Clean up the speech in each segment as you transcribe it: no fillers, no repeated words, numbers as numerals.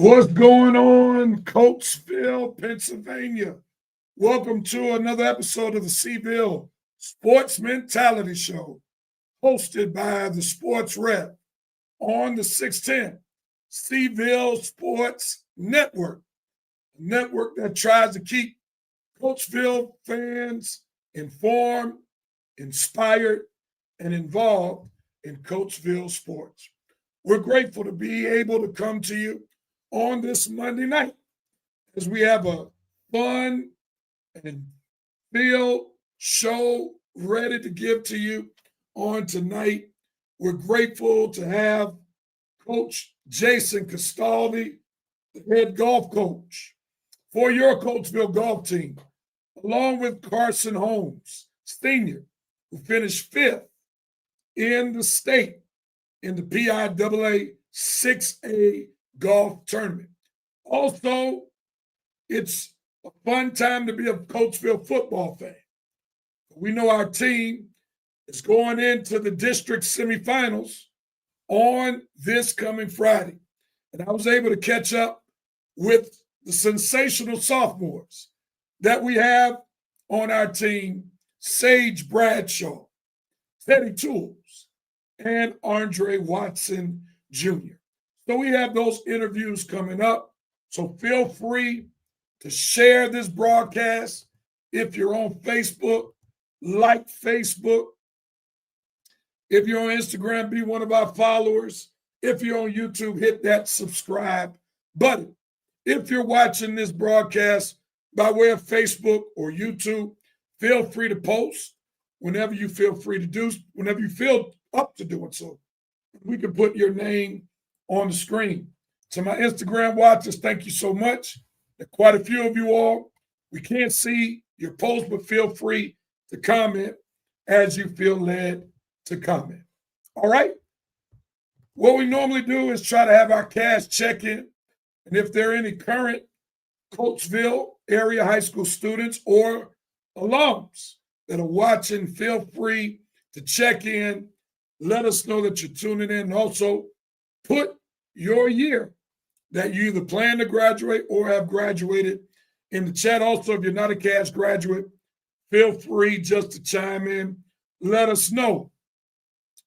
What's going on, Coatesville, Pennsylvania? Welcome to another episode of the Seville Sports Mentality Show, hosted by the Sports Rep on the 610 Seville Sports Network, a network that tries to keep Coatesville fans informed, inspired, and involved in Coatesville sports. We're grateful to be able to come to you on this Monday night as we have a fun and filled show ready to give to you on tonight. We're grateful to have Coach Jason Castaldi, the head golf coach for your Coatesville golf team, along with Carson Holmes, senior, who finished fifth in the state in the PIAA 6A golf tournament. Also, it's a fun time to be a Coatesville football fan. We know our team is going into the district semifinals on this coming Friday. And I was able to catch up with the sensational sophomores that we have on our team, Sage Bradshaw, Teddy Tools, and Andre Watson Jr. So we have those interviews coming up. So feel free to share this broadcast. If you're on Facebook, like Facebook. If you're on Instagram, be one of our followers. If you're on YouTube, hit that subscribe button. If you're watching this broadcast by way of Facebook or YouTube, feel free to post whenever you feel up to doing so. We can put your name on the screen. To my Instagram watchers, thank you so much. There are quite a few of you all. We can't see your post, but feel free to comment as you feel led to comment. All right? What we normally do is try to have our cast check in. And if there are any current Coatesville area high school students or alums that are watching, feel free to check in. Let us know that you're tuning in. And also put your year that you either plan to graduate or have graduated in the chat. Also, if you're not a CAS graduate, feel free just to chime in. Let us know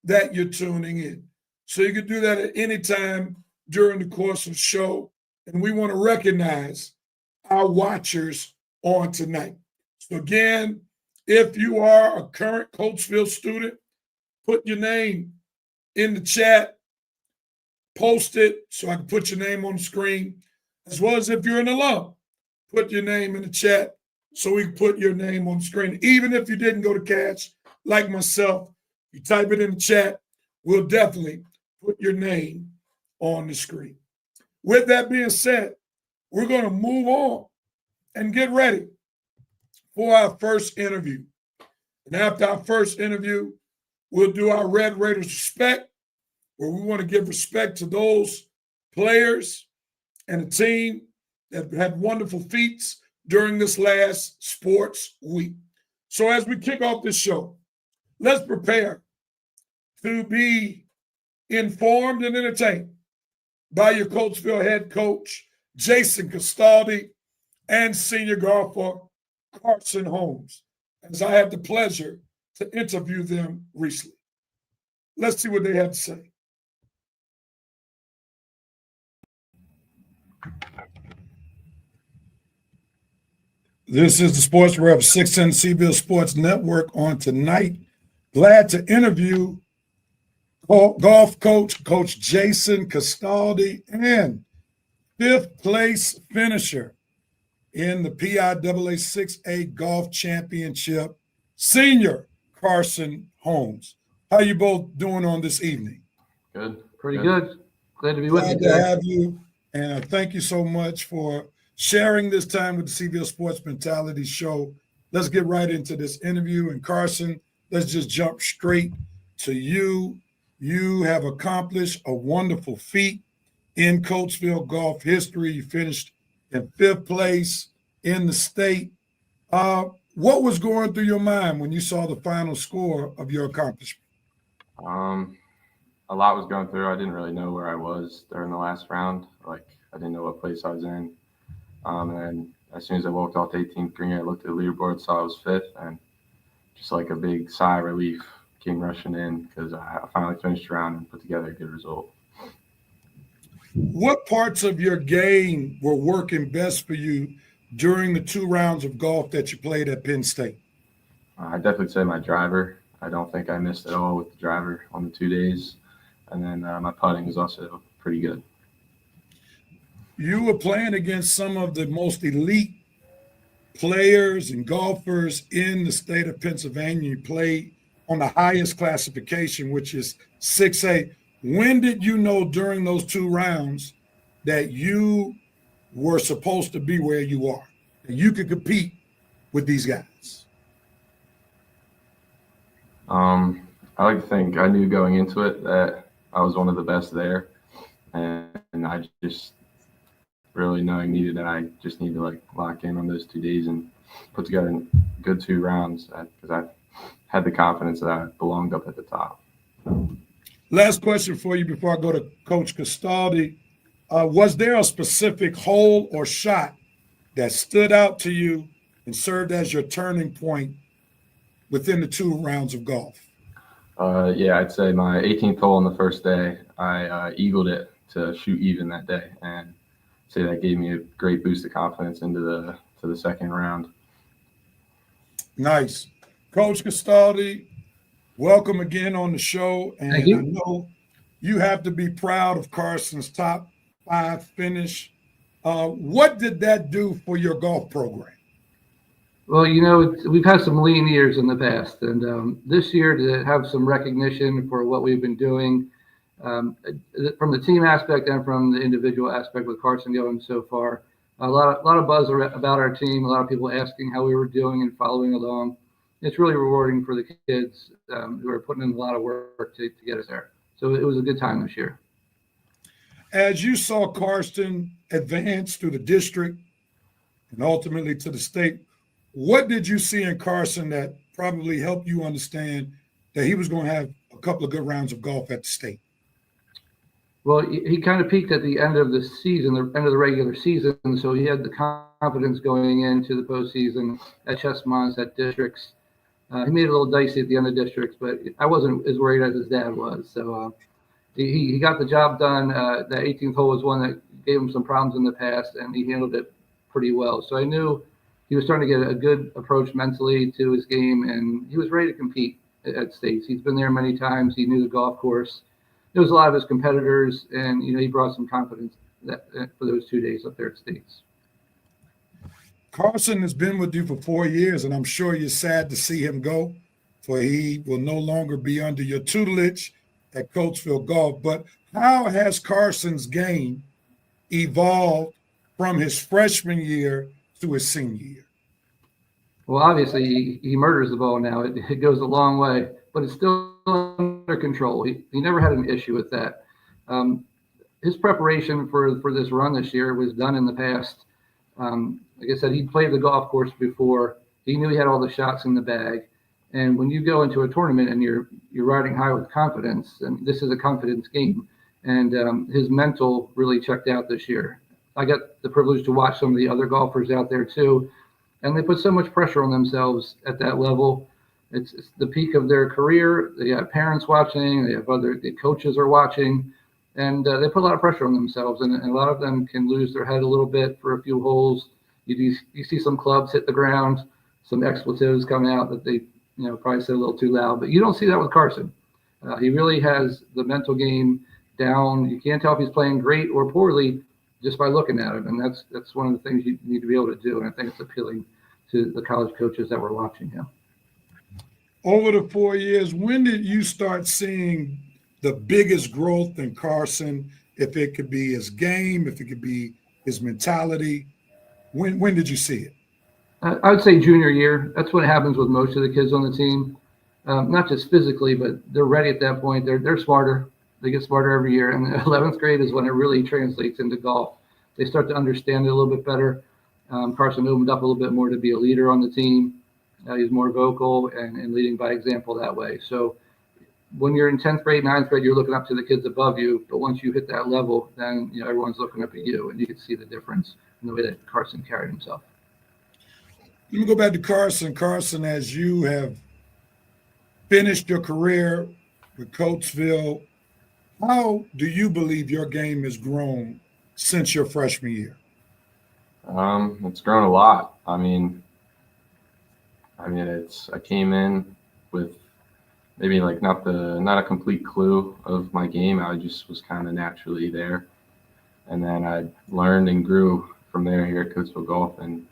that you're tuning in. So you can do that at any time during the course of the show. And we want to recognize our watchers on tonight. So again, if you are a current Coatesville student, put your name in the chat, post it so I can put your name on the screen, as well as if you're an alum, put your name in the chat so we can put your name on the screen. Even if you didn't go to CAS, like myself, you type it in the chat, we'll definitely put your name on the screen. With that being said, we're going to move on and get ready for our first interview. And after our first interview, we'll do our Red Raiders respect, where we want to give respect to those players and the team that had wonderful feats during this last sports week. So as we kick off this show, let's prepare to be informed and entertained by your Coatesville head coach, Jason Castaldi, and senior golfer, Carson Holmes, as I had the pleasure to interview them recently. Let's see what they have to say. This is the Sports Rep 610 Seville Sports Network on tonight. Glad to interview golf coach, Coach Jason Castaldi, and fifth place finisher in the PIAA 6A Golf Championship, Senior Carson Holmes. How you both doing on this evening? Good. Pretty good. Glad to be with you. Glad to have you, and thank you so much for sharing this time with the Seville Sports Mentality Show. Let's get right into this interview. And Carson, let's just jump straight to you. You have accomplished a wonderful feat in Coatesville golf history. You finished in fifth place in the state. What was going through your mind when you saw the final score of your accomplishment? A lot was going through. I didn't really know where I was during the last round. I didn't know what place I was in. And then as soon as I walked off the 18th green, I looked at the leaderboard, saw I was fifth, and just like a big sigh of relief came rushing in because I finally finished the round and put together a good result. What parts of your game were working best for you during the 2 rounds of golf that you played at Penn State? I definitely say my driver. I don't think I missed at all with the driver on the 2 days. And then my putting was also pretty good. You were playing against some of the most elite players and golfers in the state of Pennsylvania. You played on the highest classification, which is 6A. When did you know during those 2 rounds that you were supposed to be where you are, that you could compete with these guys? I like to think I knew going into it that I was one of the best there. And I just really knowing that I just need to lock in on those 2 days and put together a good 2 rounds because I had the confidence that I belonged up at the top. Last question for you before I go to Coach Castaldi. Was there a specific hole or shot that stood out to you and served as your turning point within the 2 rounds of golf? Yeah, I'd say my 18th hole on the first day, I eagled it to shoot even that day, and say that gave me a great boost of confidence into the second round. Nice. Coach Castaldi, welcome again on the show. And Thank you. I know you have to be proud of Carson's top 5 finish. What did that do for your golf program? Well, we've had some lean years in the past, and this year to have some recognition for what we've been doing from the team aspect and from the individual aspect with Carson going so far. A lot of buzz about our team. A lot of people asking how we were doing and following along. It's really rewarding for the kids who are putting in a lot of work to get us there. So it was a good time this year. As you saw Carson advance through the district and ultimately to the state, what did you see in Carson that probably helped you understand that he was going to have a couple of good rounds of golf at the state? Well, he kind of peaked at the end of the season, the end of the regular season, so he had the confidence going into the postseason at Chestmonts, at districts. He made it a little dicey at the end of districts, but I wasn't as worried as his dad was. So he got the job done. That 18th hole was one that gave him some problems in the past, and he handled it pretty well. So I knew he was starting to get a good approach mentally to his game, and he was ready to compete at states. He's been there many times. He knew the golf course. There was a lot of his competitors, and he brought some confidence for those 2 days up there at states. Carson has been with you for 4 years, and I'm sure you're sad to see him go, for he will no longer be under your tutelage at Coatesville Golf. But how has Carson's game evolved from his freshman year to his senior year? Well, obviously, he murders the ball now. It goes a long way, but it's still under control. He never had an issue with that. His preparation for this run this year was done in the past. Like I said, he played the golf course before. He knew he had all the shots in the bag. And when you go into a tournament and you're riding high with confidence, and this is a confidence game, and his mental really checked out this year. I got the privilege to watch some of the other golfers out there too, and they put so much pressure on themselves at that level. It's the peak of their career. They have parents watching. They have the coaches are watching, and they put a lot of pressure on themselves. And a lot of them can lose their head a little bit for a few holes. You see some clubs hit the ground, some expletives come out that they probably said a little too loud. But you don't see that with Carson. He really has the mental game down. You can't tell if he's playing great or poorly just by looking at him, and that's one of the things you need to be able to do. And I think it's appealing to the college coaches that were watching him. Over the 4 years, when did you start seeing the biggest growth in Carson? If it could be his game, if it could be his mentality, when did you see it? I would say junior year. That's what happens with most of the kids on the team. Not just physically, but they're ready at that point. They're smarter. They get smarter every year. And the 11th grade is when it really translates into golf. They start to understand it a little bit better. Carson opened up a little bit more to be a leader on the team. He's more vocal and leading by example that way. So when you're in 10th grade, 9th grade, you're looking up to the kids above you. But once you hit that level, then everyone's looking up at you, and you can see the difference in the way that Carson carried himself. Let me go back to Carson. Carson, as you have finished your career with Coatesville, how do you believe your game has grown since your freshman year? It's grown a lot. I came in with maybe not a complete clue of my game. I just was kind of naturally there, and then I learned and grew from there here at Coatesville Golf, and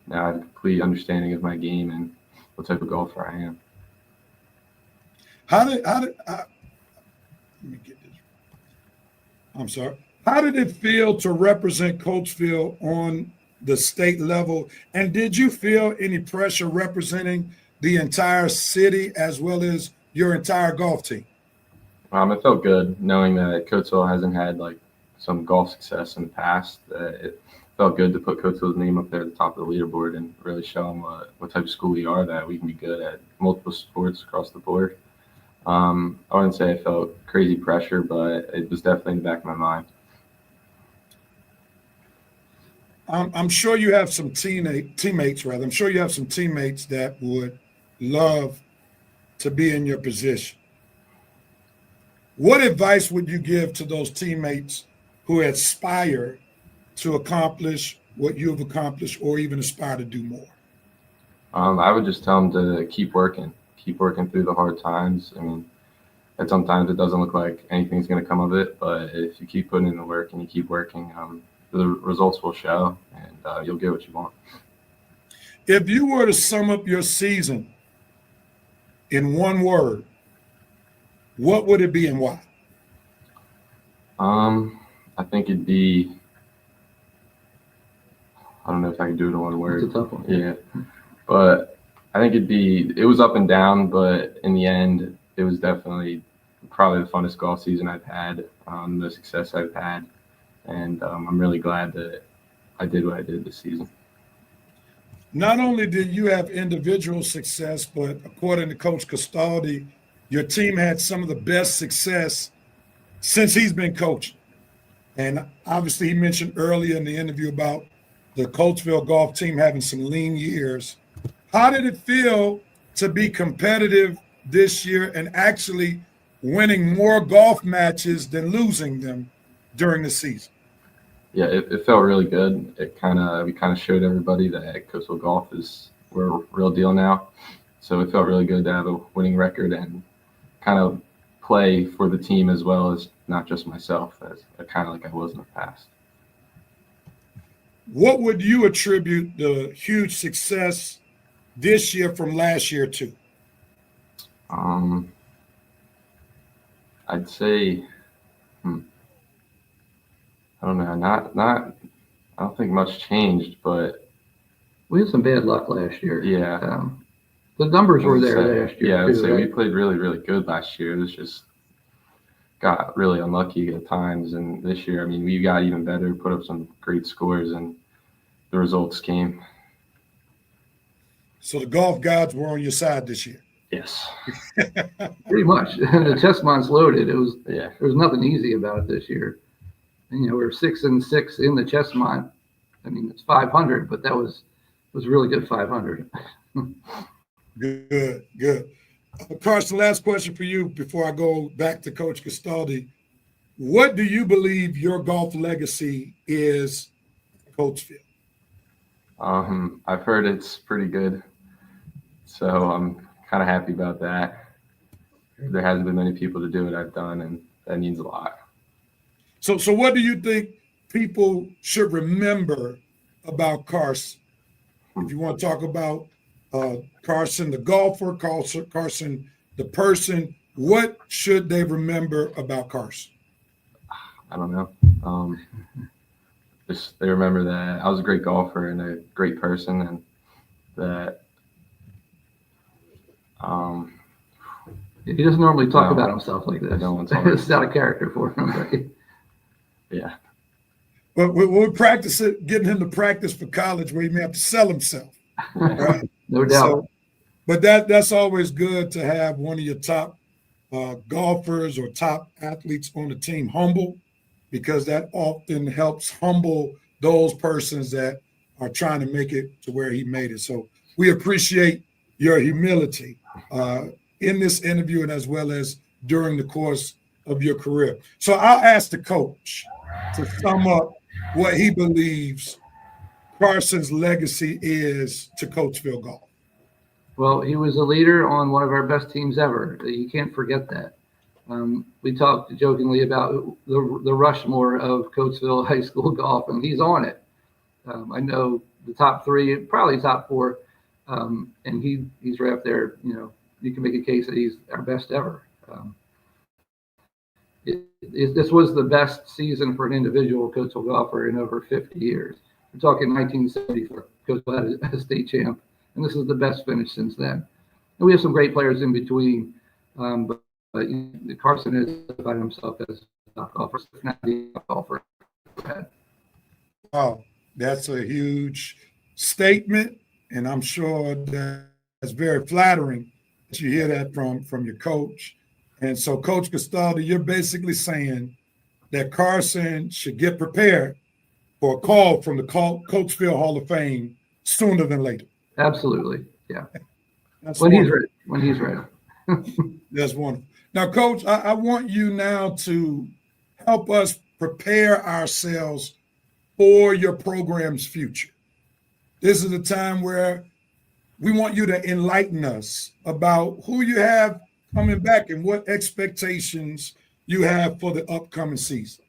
now I have a complete understanding of my game and what type of golfer I am. Let me get this. I'm sorry. How did it feel to represent Coatesville on the state level? And did you feel any pressure representing the entire city as well as your entire golf team? It felt good knowing that Coatesville hasn't had some golf success in the past. It felt good to put Coatesville's name up there at the top of the leaderboard and really show them what type of school we are, that we can be good at multiple sports across the board. I wouldn't say I felt crazy pressure, but it was definitely in the back of my mind. I'm sure you have some teammates, rather. I'm sure you have some teammates that would love to be in your position. What advice would you give to those teammates who aspire to accomplish what you've accomplished or even aspire to do more? I would just tell them to keep working through the hard times. I mean, and sometimes it doesn't look like anything's going to come of it, but if you keep putting in the work and you keep working, the results will show, and you'll get what you want. If you were to sum up your season in one word, what would it be and why? I think it'd be, I don't know if I can do it in one word. It's a tough one. Yeah. But I think it was up and down, but in the end, it was definitely probably the funnest golf season I've had, the success I've had. And I'm really glad that I did what I did this season. Not only did you have individual success, but according to Coach Castaldi, your team had some of the best success since he's been coaching. And obviously, he mentioned earlier in the interview about the Coatesville golf team having some lean years. How did it feel to be competitive this year and actually winning more golf matches than losing them during the season? Yeah, it felt really good. We kind of showed everybody that Coastal Golf we're a real deal now. So it felt really good to have a winning record and kind of play for the team as well as not just myself, as kind of like I was in the past. What would you attribute the huge success this year from last year to? I'd say, I don't know, not. I don't think much changed, but We had some bad luck last year. yeah. The numbers were there last year. Yeah, I would too, say right? we played really, really good last year. It was just got really unlucky at times, and this year, I mean, we got even better, put up some great scores, and the results came. So the golf gods were on your side this year. Yes. Pretty much. The Chestmont's loaded. Yeah. There was nothing easy about it this year. And, we're 6-6 in the Chestmont. I mean, it's 500, but that was really good 500. Good. Carson, last question for you before I go back to Coach Castaldi. What do you believe your golf legacy is, Coatesville? I've heard it's pretty good, so I'm kind of happy about that. There hasn't been many people to do what I've done, and that means a lot. So what do you think people should remember about Carson? If you want to talk about Carson the golfer, Carson the person, what should they remember about Carson? I don't know. Just they remember that I was a great golfer and a great person, and that He doesn't normally talk about himself like this. No one's It's not a character for him. Right? Yeah. But we'll practice it, getting him to practice for college where he may have to sell himself. Right? No doubt. But that's always good to have one of your top golfers or top athletes on the team humble, because that often helps humble those persons that are trying to make it to where he made it. So we appreciate your humility in this interview and as well as during the course of your career. So I'll ask the coach to sum up what he believes Carson's legacy is to Coatesville golf. Well, he was a leader on one of our best teams ever. You can't forget that. We talked jokingly about the Rushmore of Coatesville high school golf, and he's on it. I know the top three, probably top four, and he's right up there. You can make a case that he's our best ever. This was the best season for an individual Coatesville golfer in over 50 years. We're talking 1974. Coatesville had a state champ, and this is the best finish since then. And we have some great players in between, but Carson has identified himself as a top golfer, if not the top golfer. Wow, that's a huge statement, and I'm sure that's very flattering that you hear that from your coach. And so, Coach Castaldi, you're basically saying that Carson should get prepared for a call from the Coatesville Hall of Fame sooner than later. Absolutely. Yeah. That's When he's wonderful. ready. When he's ready. That's wonderful. Now, Coach, I want you now to help us prepare ourselves for your program's future. This is a time where we want you to enlighten us about who you have coming back and what expectations you have for the upcoming season.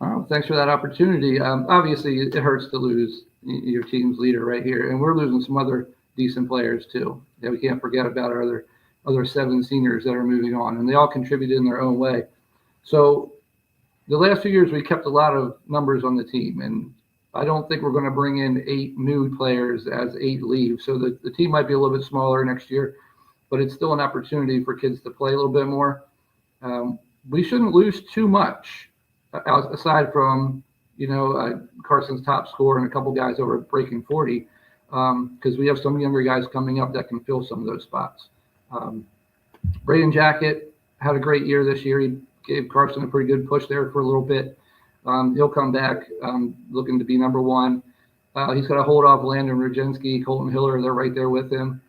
Oh, thanks for that opportunity. Obviously, it hurts to lose your team's leader right here, and we're losing some other decent players too. Yeah, we can't forget about our other 7 seniors that are moving on, and they all contributed in their own way. So the last few years, we kept a lot of numbers on the team, and I don't think we're going to bring in 8 new players as 8 leave. So the team might be a little bit smaller next year, but it's still an opportunity for kids to play a little bit more. We shouldn't lose too much, aside from, Carson's top scorer and a couple guys over breaking 40, because we have some younger guys coming up that can fill some of those spots. Braden Jacket had a great year this year. He gave Carson a pretty good push there for a little bit. He'll come back looking to be number 1. He's got to hold off Landon Rudzinski, Colton Hiller. They're right there with him.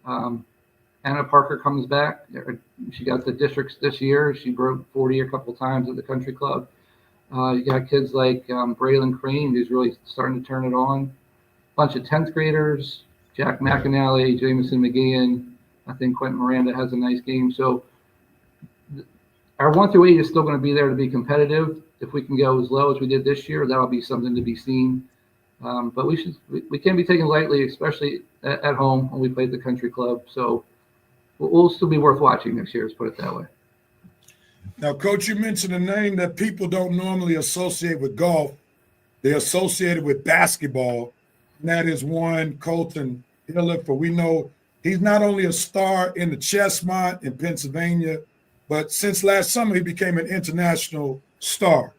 Anna Parker comes back. She got the districts this year. She broke 40 a couple times at the country club. You got kids like Braylon Crane, who's really starting to turn it on. Bunch of 10th graders, Jack McAnally, Jameson McGeehan. I think Quentin Miranda has a nice game. So our 1 through 8 is still going to be there to be competitive. If we can go as low as we did this year, that'll be something to be seen. But we can't be taken lightly, especially at home when we play at the country club. So we'll still be worth watching next year, let's put it that way. Now, Coach, you mentioned a name that people don't normally associate with golf. They're associated with basketball, and that is one Colton Hiller. For we know he's not only a star in the Chestmont in Pennsylvania, but since last summer he became an international star,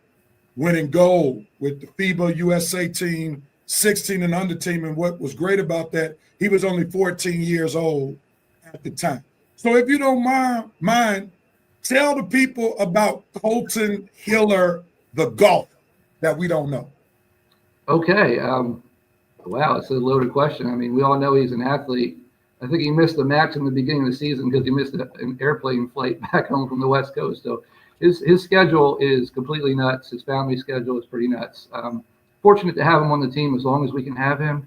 winning gold with the FIBA USA team, 16 and under team. And what was great about that, he was only 14 years old at the time. So if you don't mind, tell the people about Colton Hiller, the golfer, that we don't know. Okay. Wow, it's a loaded question. I mean, we all know he's an athlete. I think he missed the match in the beginning of the season because he missed an airplane flight back home from the West Coast. So his schedule is completely nuts. His family schedule is pretty nuts. Fortunate to have him on the team as long as we can have him.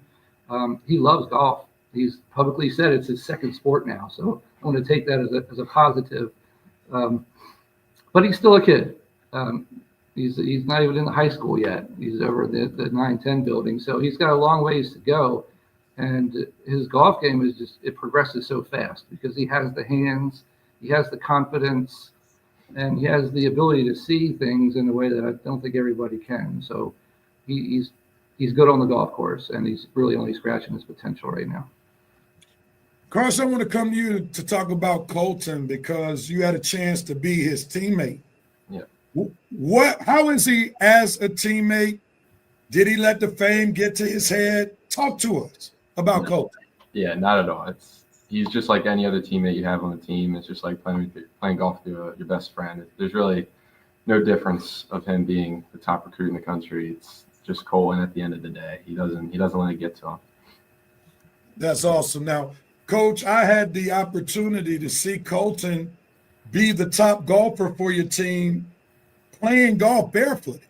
He loves golf. He's publicly said it's his second sport now. So I want to take that as a positive. But he's still a kid. He's not even in the high school yet. He's over the 9-10 building. So he's got a long ways to go. And his golf game it progresses so fast because he has the hands, he has the confidence, and he has the ability to see things in a way that I don't think everybody can. So he's good on the golf course, and he's really only scratching his potential right now. Carson, I want to come to you to talk about Colton because you had a chance to be his teammate. Yeah. How is he as a teammate? Did he let the fame get to his head? Talk to us about Colton. Yeah, not at all. He's just like any other teammate you have on the team. It's just like playing golf with your best friend. There's really no difference of him being the top recruit in the country. It's just Cole, and at the end of the day, he doesn't let it get to him. That's awesome. Now, Coach, I had the opportunity to see Colton be the top golfer for your team playing golf barefooted.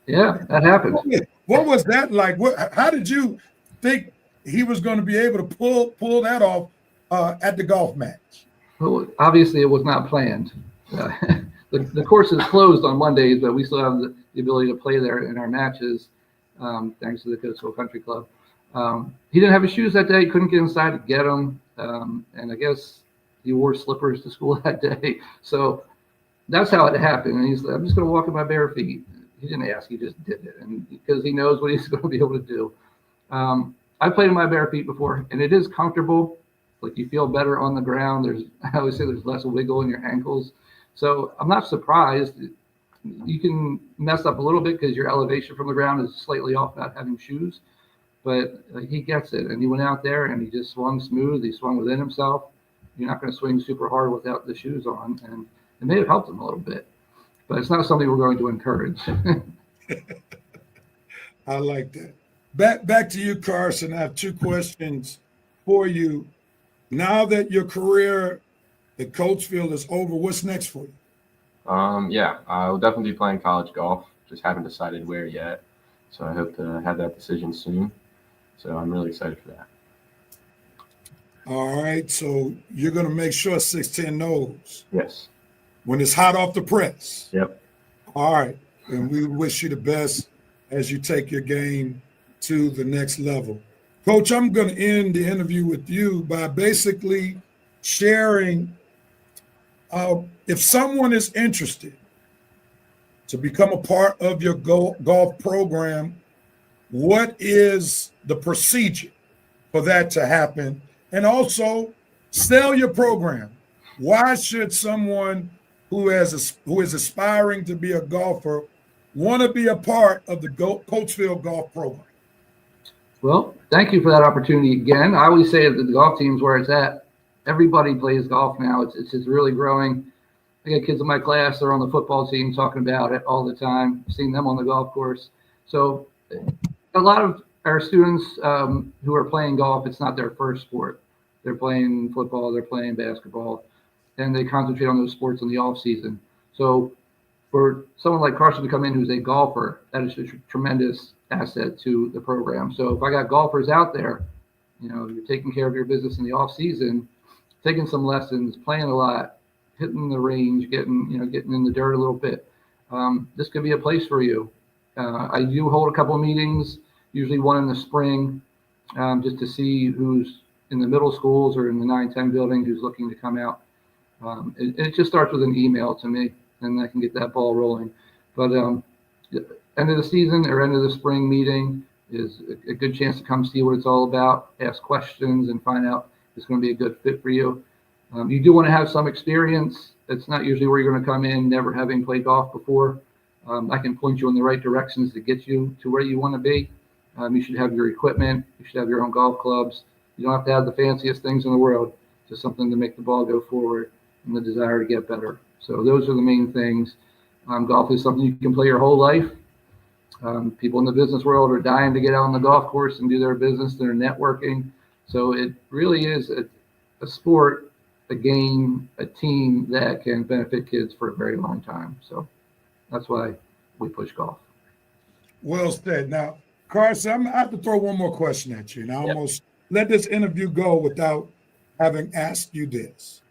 Yeah, that happens. What was that like? How did you think he was going to be able to pull that off at the golf match? Well, obviously, it was not planned. The course is closed on Mondays, but we still have the ability to play there in our matches, thanks to the Coatesville Country Club. He didn't have his shoes that day. He couldn't get inside to get them. And I guess he wore slippers to school that day. So that's how it happened. And he's like, I'm just going to walk in my bare feet. He didn't ask. He just did it. And because he knows what he's going to be able to do. I played in my bare feet before, and it is comfortable. Like you feel better on the ground. I always say there's less wiggle in your ankles. So I'm not surprised. You can mess up a little bit because your elevation from the ground is slightly off not having shoes. But he gets it. And he went out there and he just swung smooth. He swung within himself. You're not going to swing super hard without the shoes on, and it may have helped him a little bit, but it's not something we're going to encourage. I like that. Back to you, Carson. I have two questions for you. Now that your career at Coatesville is over, what's next for you? Yeah, I'll definitely be playing college golf. Just haven't decided where yet. So I hope to have that decision soon. So I'm really excited for that. All right. So you're going to make sure 610 knows Yes. when it's hot off the press. Yep. All right. And we wish you the best as you take your game to the next level. Coach, I'm going to end the interview with you by basically sharing if someone is interested to become a part of your golf program, what is the procedure for that to happen? And also sell your program. Why should someone who is aspiring to be a golfer want to be a part of the Coatesville golf program? Well, thank you for that opportunity again. I always say that the golf team's where it's at. Everybody plays golf now. It's just really growing. I got kids in my class. They're on the football team talking about it all the time. I've seen them on the golf course. So a lot of our students who are playing golf, it's not their first sport. They're playing football, they're playing basketball, and they concentrate on those sports in the off season. So for someone like Carson to come in who's a golfer, that is a tremendous asset to the program. So if I got golfers out there, you're taking care of your business in the off season, taking some lessons, playing a lot, hitting the range, getting in the dirt a little bit. This could be a place for you. I do hold a couple of meetings, usually one in the spring, just to see who's in the middle schools or in the 9-10 building who's looking to come out. It just starts with an email to me, and I can get that ball rolling. But end of the season or end of the spring meeting is a good chance to come see what it's all about, ask questions, and find out if it's going to be a good fit for you. You do want to have some experience. It's not usually where you're going to come in never having played golf before. I can point you in the right directions to get you to where you want to be. You should have your equipment. You should have your own golf clubs. You don't have to have the fanciest things in the world, just something to make the ball go forward and the desire to get better. So those are the main things. Golf is something you can play your whole life. People in the business world are dying to get out on the golf course and do their business. They're networking. So it really is a sport, a game, a team that can benefit kids for a very long time. So that's why we push golf. Well said. Now, Carson, I have to throw one more question at you. And I almost let this interview go without having asked you this.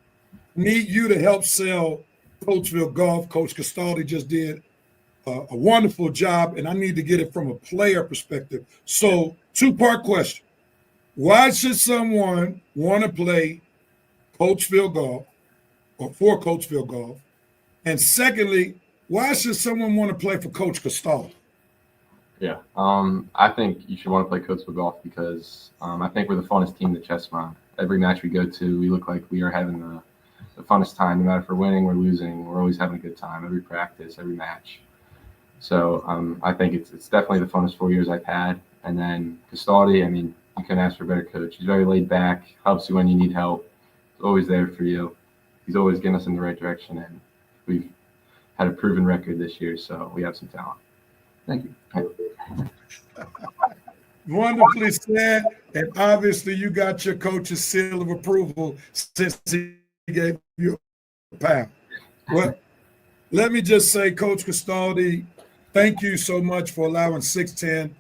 Need you to help sell Coatesville Golf. Coach Castaldi just did a wonderful job, and I need to get it from a player perspective. So, two-part question. Why should someone want to play Coatesville Golf or for Coatesville Golf? And secondly, why should someone want to play for Coach Castaldi? Yeah, I think you should want to play Coatesville Golf because I think we're the funnest team in the chess mound. Every match we go to, we look like we are having the funnest time. No matter if we're winning or losing, we're always having a good time. Every practice, every match. So I think it's definitely the funnest 4 years I've had. And then Castaldi, I mean, you couldn't ask for a better coach. He's very laid back, helps you when you need help. He's always there for you. He's always getting us in the right direction, and we've had a proven record this year, so we have some talent. Thank you. Wonderfully said. And obviously you got your coach's seal of approval since he gave you a pound. Well, let me just say, Coach Castaldi, thank you so much for allowing 610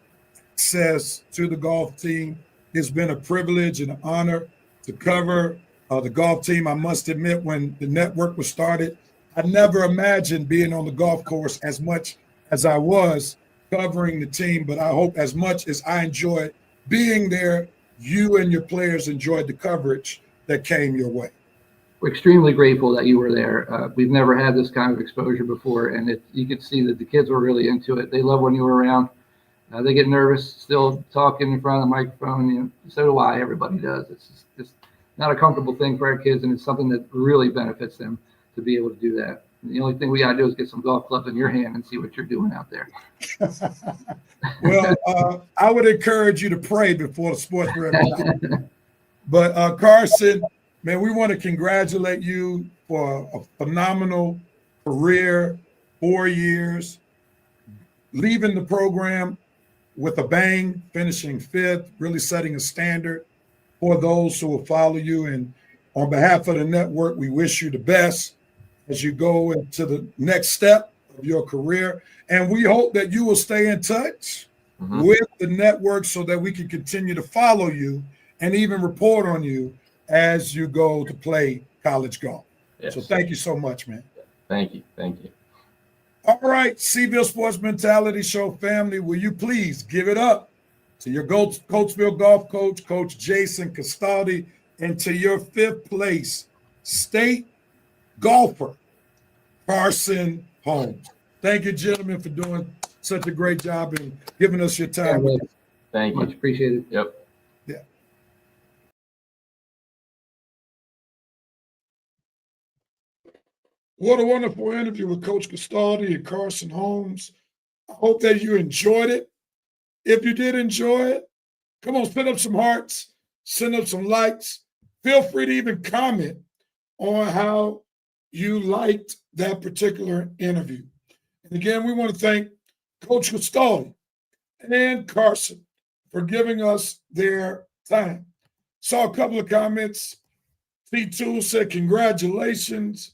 access to the golf team. It's been a privilege and an honor to cover the golf team. I must admit, when the network was started, I never imagined being on the golf course as much as I was covering the team, but I hope as much as I enjoyed being there, you and your players enjoyed the coverage that came your way. We're extremely grateful that you were there. We've never had this kind of exposure before, and you could see that the kids were really into it. They love when you were around. They get nervous still talking in front of the microphone. So do I. Everybody does. It's not a comfortable thing for our kids, and it's something that really benefits them to be able to do that. And the only thing we got to do is get some golf clubs in your hand and see what you're doing out there. Well, I would encourage you to pray before the sports revolution. But Carson, Man, we want to congratulate you for a phenomenal career, 4 years, leaving the program with a bang, finishing fifth, really setting a standard for those who will follow you. And on behalf of the network, we wish you the best as you go into the next step of your career. And we hope that you will stay in touch with the network so that we can continue to follow you and even report on you as you go to play college golf. Yes. So thank you so much, man. Thank you. Thank you. All right, Seville Sports Mentality Show family, will you please give it up to your Coatesville golf coach, Coach Jason Castaldi, and to your fifth place state golfer, Carson Holmes. Thank you, gentlemen, for doing such a great job and giving us your time. Thank you. Much appreciated. Yep. Yeah. What a wonderful interview with Coach Castaldi and Carson Holmes. I hope that you enjoyed it. If you did enjoy it, come on, send up some hearts, send up some likes. Feel free to even comment on how you liked that particular interview. And again, we want to thank Coach Castaldi and Carson for giving us their time. Saw a couple of comments. T2 said, congratulations.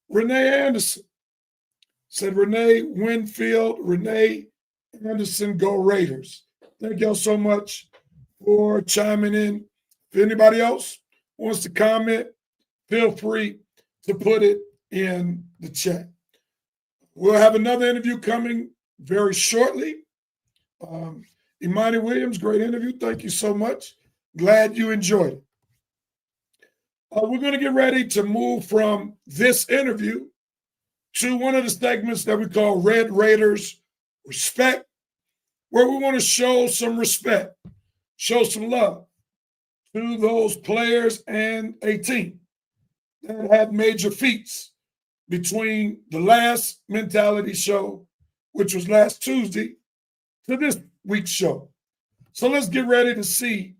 Renee Anderson said, Renee Winfield, Renee Anderson, go Raiders. Thank y'all so much for chiming in. If anybody else wants to comment, feel free to put it in the chat. We'll have another interview coming very shortly. Imani Williams, great interview. Thank you so much. Glad you enjoyed it. We're going to get ready to move from this interview to one of the segments that we call Red Raiders Respect, where we want to show some respect, show some love to those players and a team that had major feats between the last Mentality Show, which was last Tuesday, to this week's show. So let's get ready to see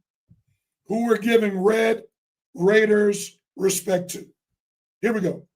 who we're giving Red Raiders respect to. Here we go.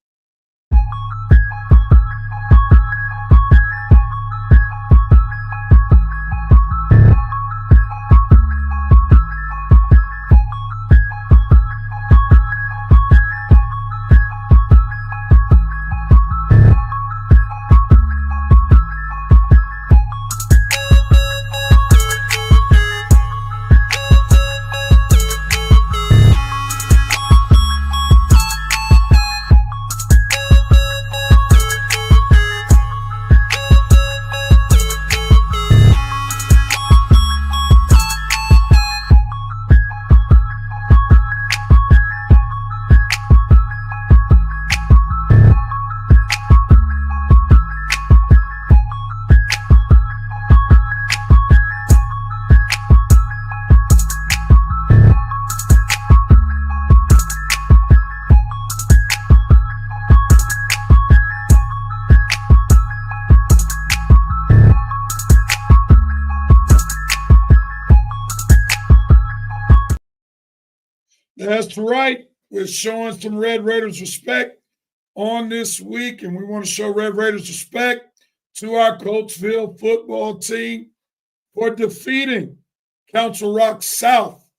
That's right. We're showing some Red Raiders respect on this week, and we want to show Red Raiders respect to our Coatesville football team for defeating Council Rock South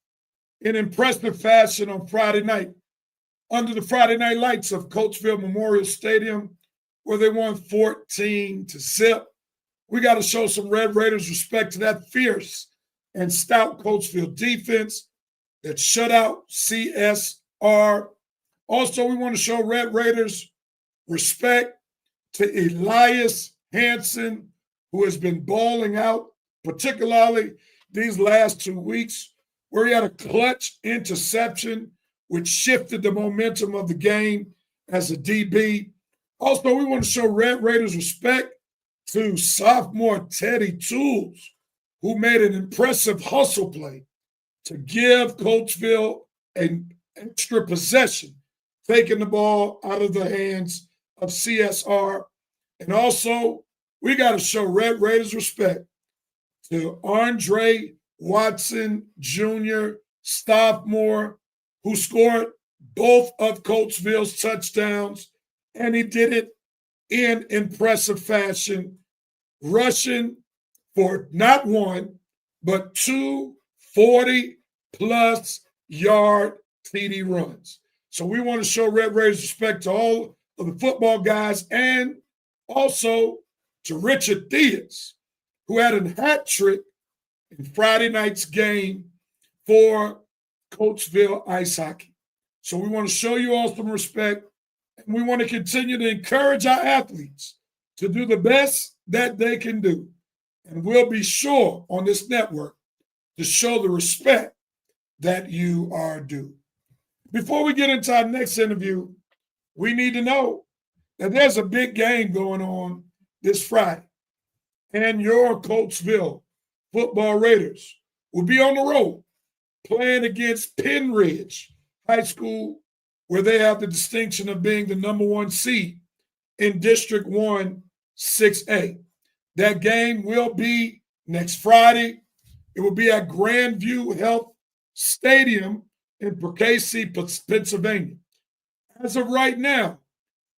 in impressive fashion on Friday night under the Friday night lights of Coatesville Memorial Stadium, where they won 14-0. We got to show some Red Raiders respect to that fierce and stout Coatesville defense that shut out CSR. Also, we want to show Red Raiders respect to Elias Hansen, who has been balling out, particularly these last 2 weeks, where he had a clutch interception, which shifted the momentum of the game as a DB. Also, we want to show Red Raiders respect to sophomore Teddy Tools, who made an impressive hustle play to give Coatesville an extra possession, taking the ball out of the hands of CSR. And also, we got to show Red Raiders respect to Andre Watson Jr., sophomore, who scored both of Coatesville's touchdowns, and he did it in impressive fashion, rushing for not one, but two 40-plus yard TD runs. So we want to show Red Raiders respect to all of the football guys and also to Richard Diaz, who had a hat trick in Friday night's game for Coatesville ice hockey. So we want to show you all some respect, and we want to continue to encourage our athletes to do the best that they can do. And we'll be sure on this network to show the respect that you are due. Before we get into our next interview, we need to know that there's a big game going on this Friday, and your Coatesville football Raiders will be on the road playing against Penridge High School, where they have the distinction of being the number one seed in District 1 6A. That game will be next Friday. It will be at Grandview Health Stadium in Poughkeepsie, Pennsylvania. As of right now,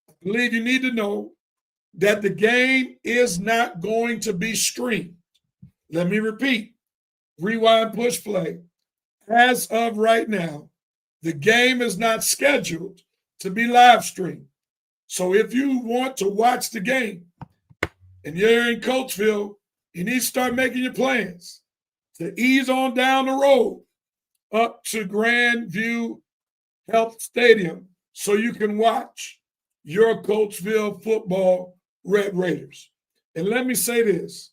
I believe you need to know that the game is not going to be streamed. Let me repeat, rewind, push play. As of right now, the game is not scheduled to be live streamed. So if you want to watch the game and you're in Coatesville, you need to start making your plans to ease on down the road up to Grandview Health Stadium so you can watch your Coatesville football Red Raiders. And let me say this.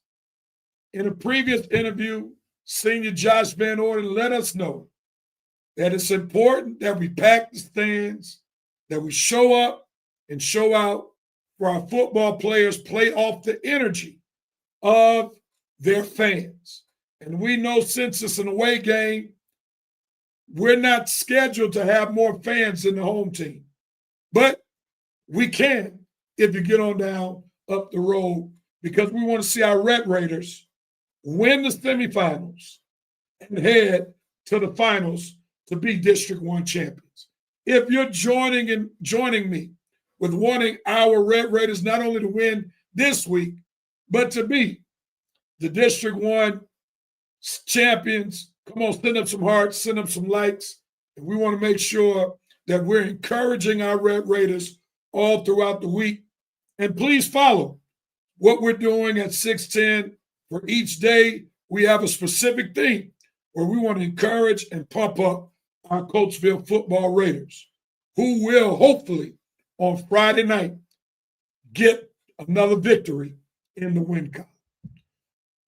In a previous interview, Senior Josh Van Orden let us know that it's important that we pack the stands, that we show up and show out for our football players, play off the energy of their fans. And we know since it's an away game, we're not scheduled to have more fans than the home team. But we can if you get on down up the road, because we want to see our Red Raiders win the semifinals and head to the finals to be District 1 champions. If you're joining me with wanting our Red Raiders not only to win this week, but to be the District 1 champions, come on, send up some hearts, send up some likes. And we want to make sure that we're encouraging our Red Raiders all throughout the week. And please follow what we're doing at 610. For each day, we have a specific theme where we want to encourage and pump up our Coatesville football Raiders, who will hopefully on Friday night get another victory in the win column.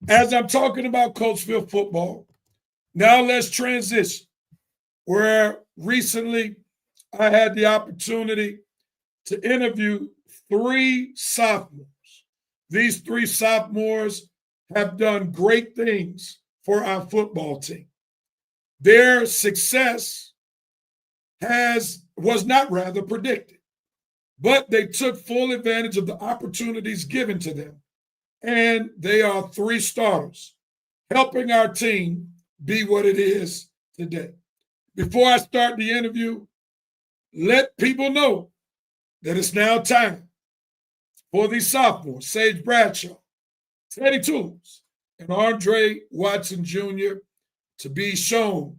As I'm talking about Coatesville football, now let's transition where recently I had the opportunity to interview 3 sophomores. These 3 sophomores have done great things for our football team. Their success was not rather predicted, but they took full advantage of the opportunities given to them. And they are 3 starters, helping our team be what it is today. Before I start the interview, let people know that it's now time for these sophomores, Sage Bradshaw, Teddy Tools, and Andre Watson Jr. to be shown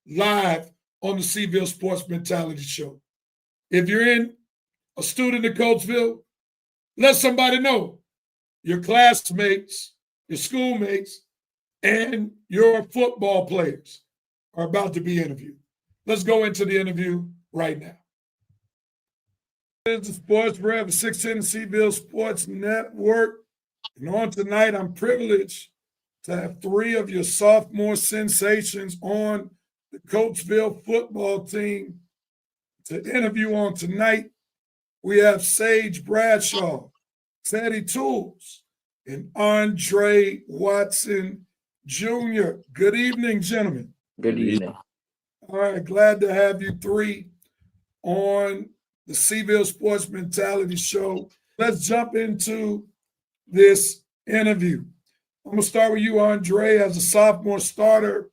live on the Seville Sports Mentality Show. If you're a student in Coatesville, let somebody know. Your classmates, your schoolmates, and your football players are about to be interviewed. Let's go into the interview right now. This is the Sports Rev of 610 Seville Sports Network. And on tonight, I'm privileged to have 3 of your sophomore sensations on the Coatesville football team to interview on tonight. We have Sage Bradshaw, Teddy Tools, and Andre Watson Jr. Good evening, gentlemen. Good evening. All right, glad to have you 3 on the Seville Sports Mentality Show. Let's jump into this interview. I'm going to start with you, Andre, as a sophomore starter.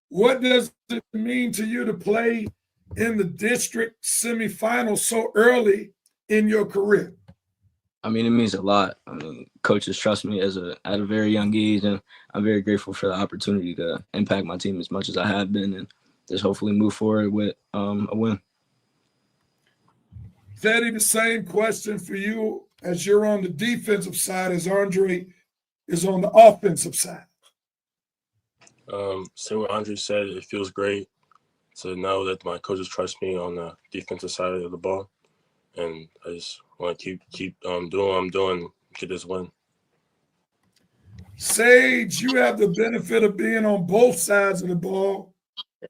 What does it mean to you to play in the district semifinals so early in your career? I mean, it means a lot. I mean, coaches trust me at a very young age, and I'm very grateful for the opportunity to impact my team as much as I have been, and just hopefully move forward with a win. Teddy, the same question for you as you're on the defensive side as Andre is on the offensive side. Same what Andre said, it feels great to know that my coaches trust me on the defensive side of the ball, and I just want to keep doing what I'm doing, get this win. Sage, you have the benefit of being on both sides of the ball,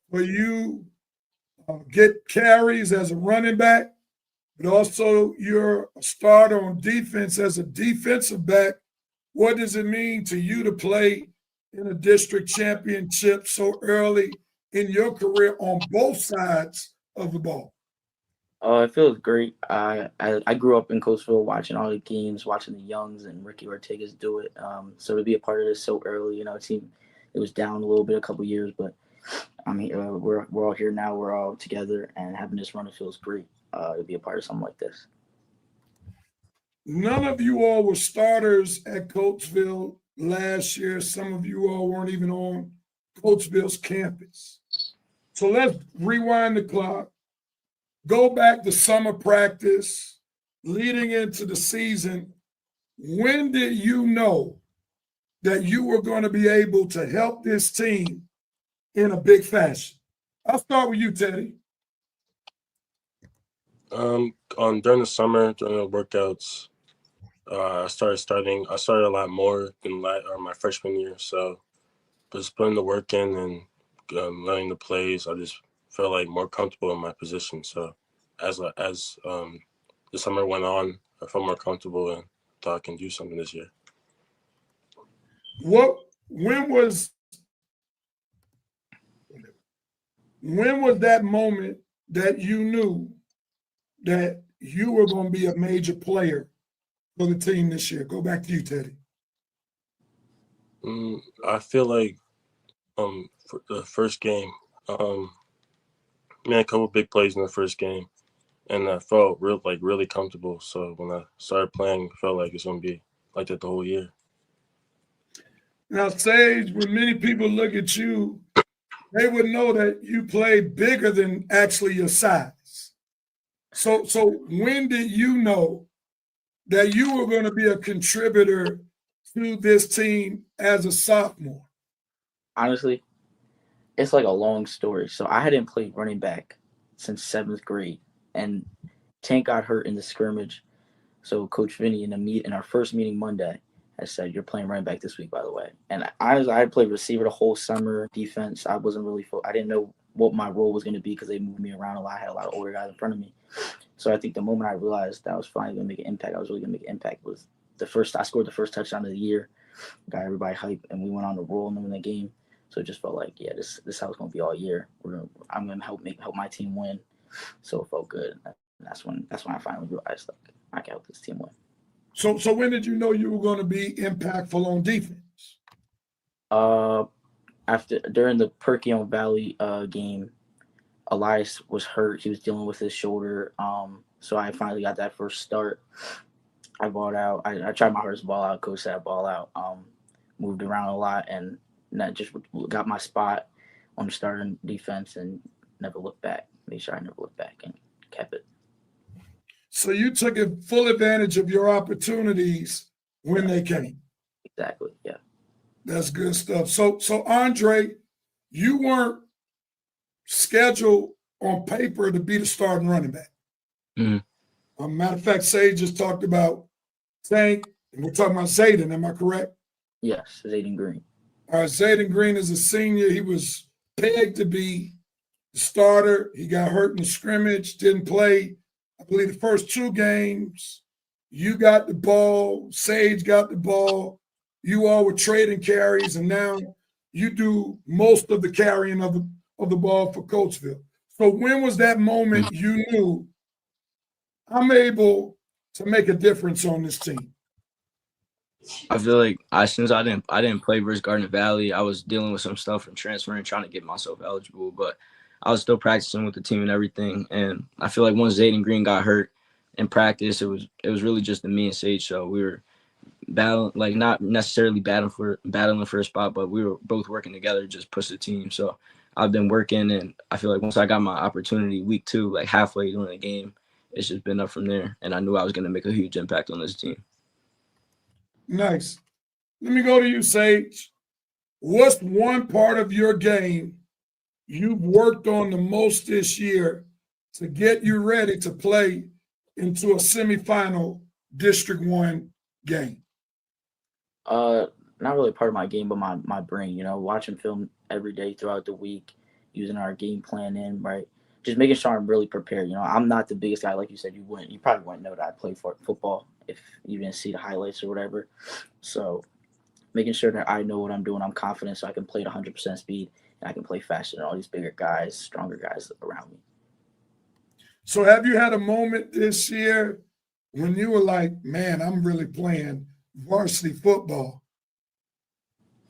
where you get carries as a running back, but also you're a starter on defense as a defensive back. What does it mean to you to play in a district championship so early in your career on both sides of the ball? It feels great. I grew up in Coatesville watching all the games, watching the Youngs and Ricky Ortega's do it. So to be a part of this so early, it was down a little bit a couple years, but I mean, we're all here now. We're all together, and having this run, it feels great to be a part of something like this. None of you all were starters at Coatesville last year. Some of you all weren't even on Coatesville's campus. So let's rewind the clock. Go back to summer practice, leading into the season. When did you know that you were going to be able to help this team in a big fashion? I'll start with you, Teddy. During the summer, during the workouts, I started a lot more than my freshman year. So just putting the work in and learning the plays, I just felt like more comfortable in my position. So as the summer went on, I felt more comfortable and thought I can do something this year. When was that moment that you knew that you were going to be a major player for the team this year? Go back to you, Teddy. I feel like for the first game, made a couple big plays in the first game, and I felt really comfortable. So when I started playing, I felt like it's going to be like that the whole year. Now, Sage, when many people look at you, they would know that you play bigger than actually your size. So when did you know that you were going to be a contributor to this team as a sophomore? Honestly, it's like a long story. So I hadn't played running back since 7th grade, and Tank got hurt in the scrimmage. So Coach Vinny in our first meeting Monday has said, "You're playing running back this week, by the way." And I had played receiver the whole summer, defense. I wasn't really I didn't know what my role was going to be because they moved me around a lot. I had a lot of older guys in front of me. So I think the moment I realized that I was finally going to make an impact, I was really going to make an impact, was I scored the first touchdown of the year, got everybody hyped, and we went on the roll and win the game. So it just felt like, yeah, this is how it's going to be all year. I'm going to help my team win. So it felt good. And that's when I finally realized, like, I can help this team win. So when did you know you were going to be impactful on defense? During the Perkiown Valley game, Elias was hurt. He was dealing with his shoulder. So I finally got that first start. I balled out. I tried my hardest to ball out. Coach said I ball out. Moved around a lot, and that just got my spot on the starting defense and never looked back. Made sure I never looked back and kept it. So you took full advantage of your opportunities when they came. Exactly, yeah. That's good stuff. So Andre, you weren't scheduled on paper to be the starting running back. Mm-hmm. Matter of fact, Sage just talked about Tank, and we're talking about Zayden. Am I correct? Yes, Zayden Green. All right, Zayden Green is a senior. He was pegged to be the starter. He got hurt in the scrimmage, didn't play, I believe, the first 2 games. You got the ball. Sage got the ball. You all were trading carries, and now you do most of the carrying of the ball for Coatesville. So when was that moment you knew, I'm able to make a difference on this team? I feel like since I didn't play versus Garden Valley, I was dealing with some stuff from transferring, trying to get myself eligible. But I was still practicing with the team and everything. And I feel like once Zayden Green got hurt in practice, it was really just the me and Sage show. We were battling, like not necessarily battling for a spot, but we were both working together to just push the team. So I've been working, and I feel like once I got my opportunity week 2, like halfway during the game, it's just been up from there. And I knew I was going to make a huge impact on this team. Nice. Let me go to you, Sage. What's one part of your game you've worked on the most this year to get you ready to play into a semifinal District 1 game? Not really part of my game, but my brain, watching film every day throughout the week, using our game plan right? Just making sure I'm really prepared. I'm not the biggest guy, like you said, you probably wouldn't know that I play for football if you didn't see the highlights or whatever. So making sure that I know what I'm doing, I'm confident so I can play at 100% speed and I can play faster than all these bigger guys, stronger guys around me. So have you had a moment this year when you were like, man, I'm really playing varsity football?